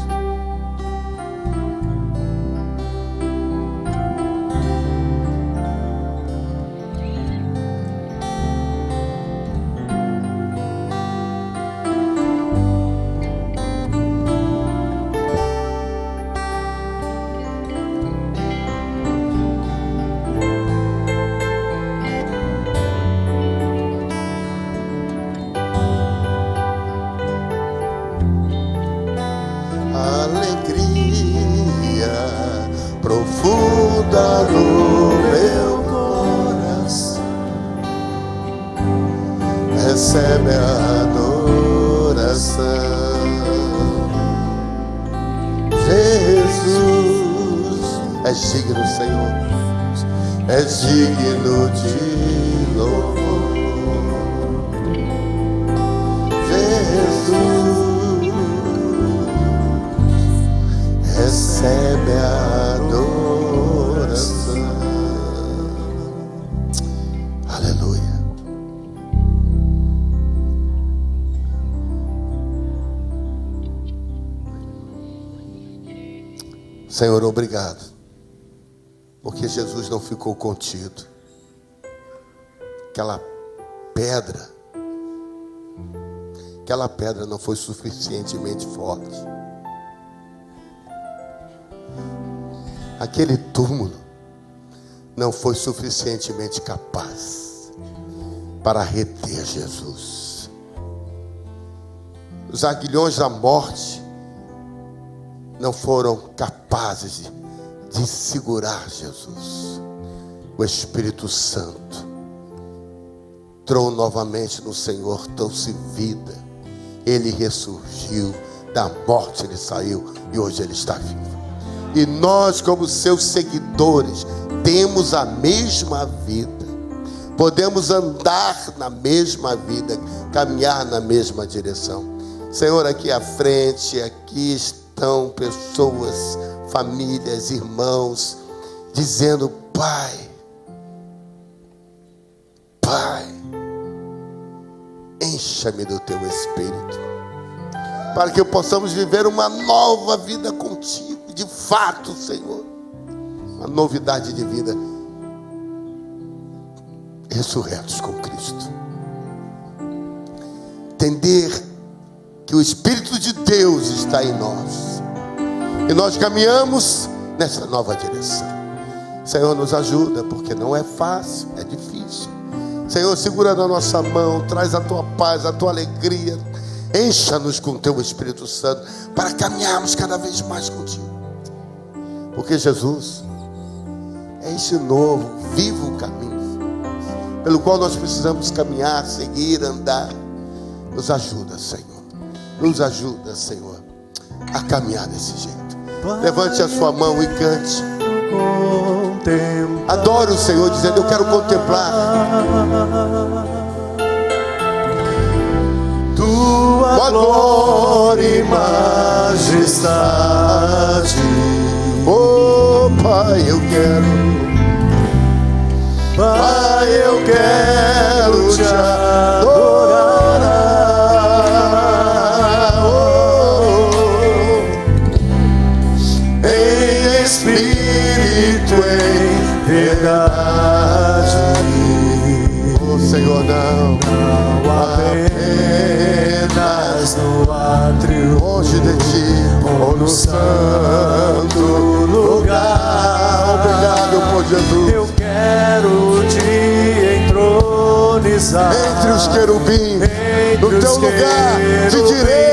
Profunda no meu coração, recebe a adoração. Jesus,
És digno, Senhor.
és digno de louvor. Jesus, recebe a adoração.
Aleluia. Senhor, obrigado, porque Jesus não ficou contido. Aquela pedra não foi suficientemente forte. Aquele túmulo não foi suficientemente capaz para reter Jesus. Os aguilhões da morte não foram capazes de segurar Jesus. O Espírito Santo entrou novamente no Senhor, trouxe vida. Ele ressurgiu, da morte ele saiu e hoje ele está vivo. E nós, como seus seguidores, temos a mesma vida. Podemos andar na mesma vida, caminhar na mesma direção. Senhor, aqui à frente, aqui estão pessoas, famílias, irmãos, dizendo: Pai, encha-me do teu Espírito, para que possamos viver uma nova vida contigo. De fato, Senhor, uma novidade de vida, ressurretos com Cristo. Entender que o Espírito de Deus está em nós e nós caminhamos nessa nova direção. Senhor, nos ajuda, porque não é fácil, é difícil. Senhor, segura na nossa mão, traz a tua paz, a tua alegria. Encha-nos com o teu Espírito Santo para caminharmos cada vez mais contigo. Porque Jesus é esse novo, vivo caminho pelo qual nós precisamos caminhar, seguir, andar. Nos ajuda, Senhor. Nos ajuda, Senhor, a caminhar desse jeito. Levante a sua mão e cante. Adore o Senhor, dizendo: eu quero contemplar
tua glória e majestade.
Oh, Pai, eu quero.
Pai, eu quero te adorar. Em espírito, em verdade.
Oh, Senhor, não
apenas no átrio,
longe de ti,
ou no santo lugar.
Obrigado por Jesus.
Eu quero te entronizar
Entre os querubins, no
entre
teu
os
lugar de
querubins.
direito.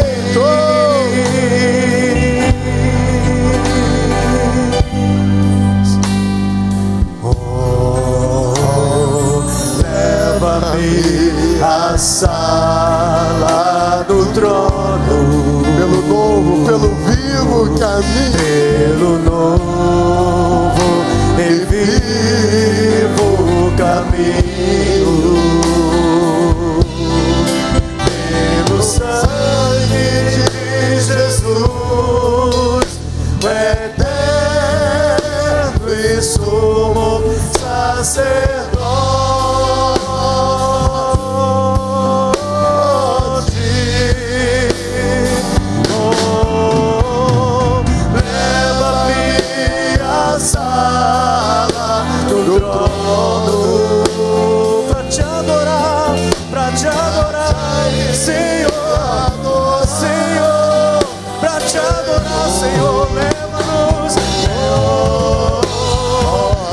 Leva-me à sala do trono,
Pelo novo, pelo vivo caminho.
pelo novo e vivo caminho, pelo sangue de Jesus, o eterno e sumo sacerdote. Sala do trono, pra te adorar, Senhor, Senhor, pra te adorar, Senhor, leva-nos,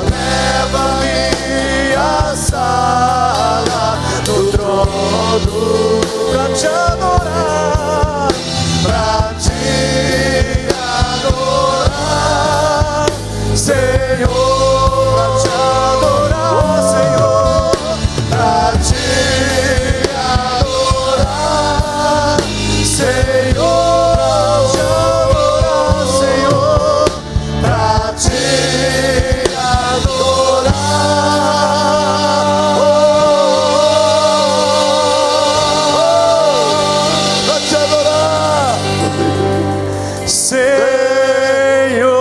leva-me à sala do trono, pra te adorar, pra te adorar, Senhor, pra te adorar, Senhor, pra te adorar, Senhor, pra te adorar, pra te adorar, Senhor.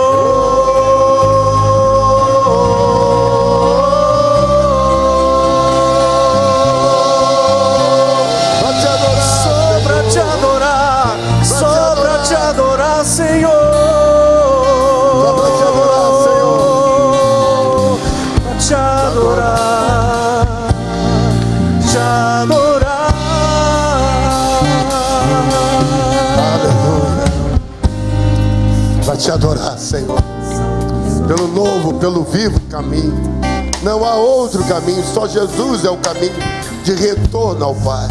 Te adorar, Senhor, pelo novo, pelo vivo caminho. Não há outro caminho, só Jesus é o caminho de retorno ao Pai.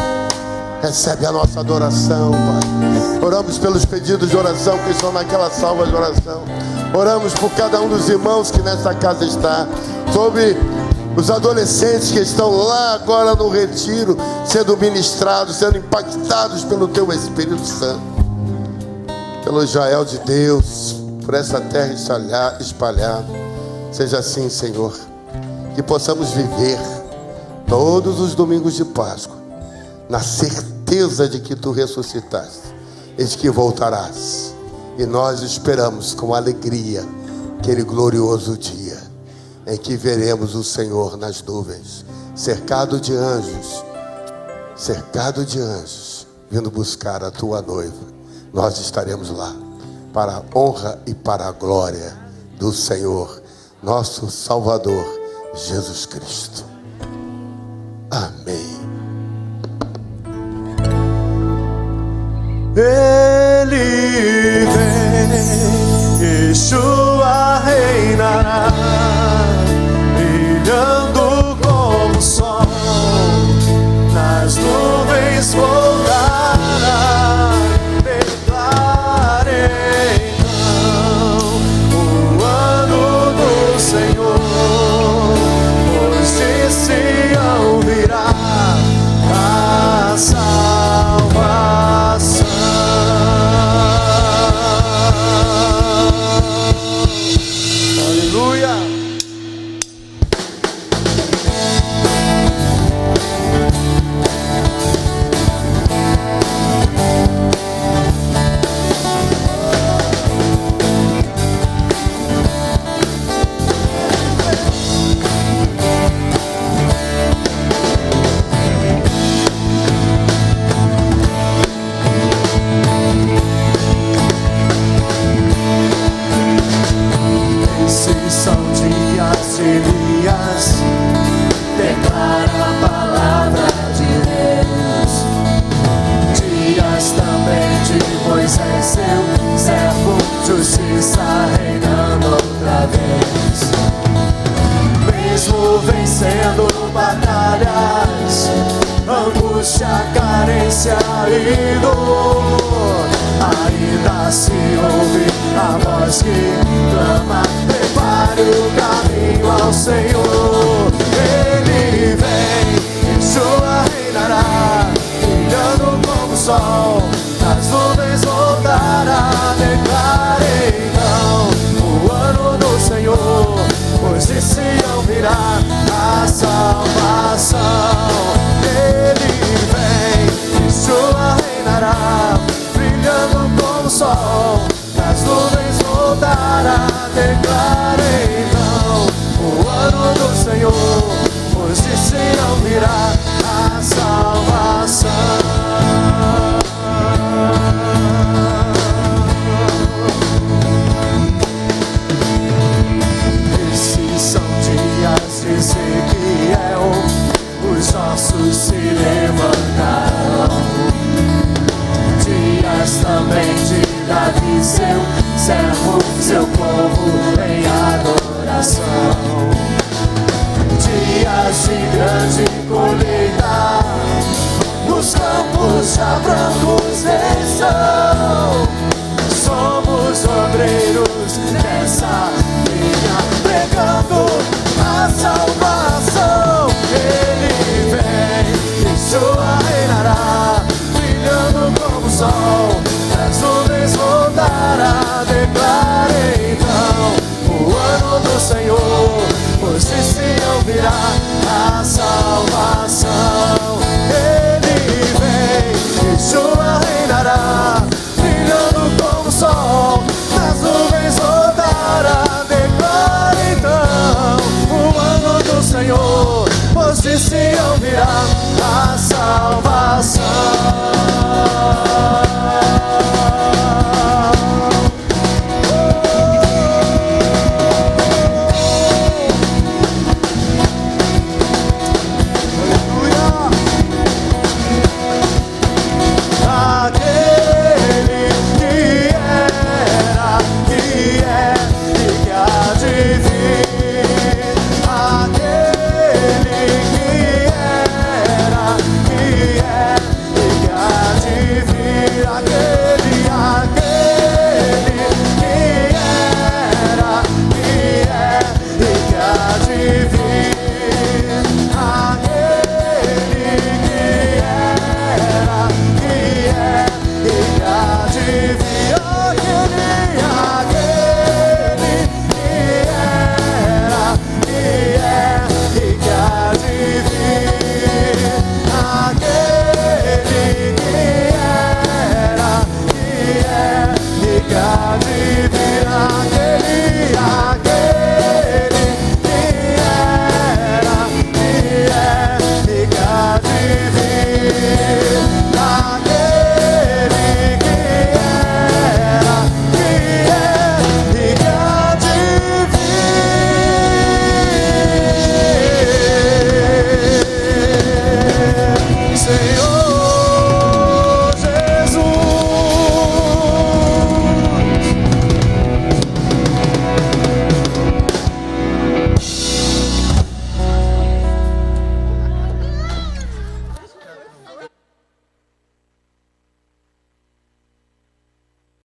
Recebe a nossa adoração, Pai. Oramos pelos pedidos de oração que estão naquela salva de oração. Oramos por cada um dos irmãos que nessa casa está, sobre os adolescentes que estão lá agora no retiro, sendo ministrados, sendo impactados pelo Teu Espírito Santo, pelo Israel de Deus, por essa terra espalhada. Seja assim, Senhor, que possamos viver todos os domingos de Páscoa na certeza de que Tu ressuscitaste e de que voltarás. E nós esperamos com alegria aquele glorioso dia em que veremos o Senhor nas nuvens, cercado de anjos, vindo buscar a Tua noiva. Nós estaremos lá para a honra e para a glória do Senhor, nosso Salvador, Jesus Cristo. Amém.
Ele vem, Yeshua reinará, brilhando como o sol, nas nuvens voltará. Declare então o ano do Senhor, pois de Sião angústia, carência e dor, ainda se ouve a voz que clama: prepare o caminho ao Senhor. Ele vem, Yeshua reinará, brilhando como o sol, nas nuvens voltará. Declare então o ano do Senhor, pois de Sião virá a salvação.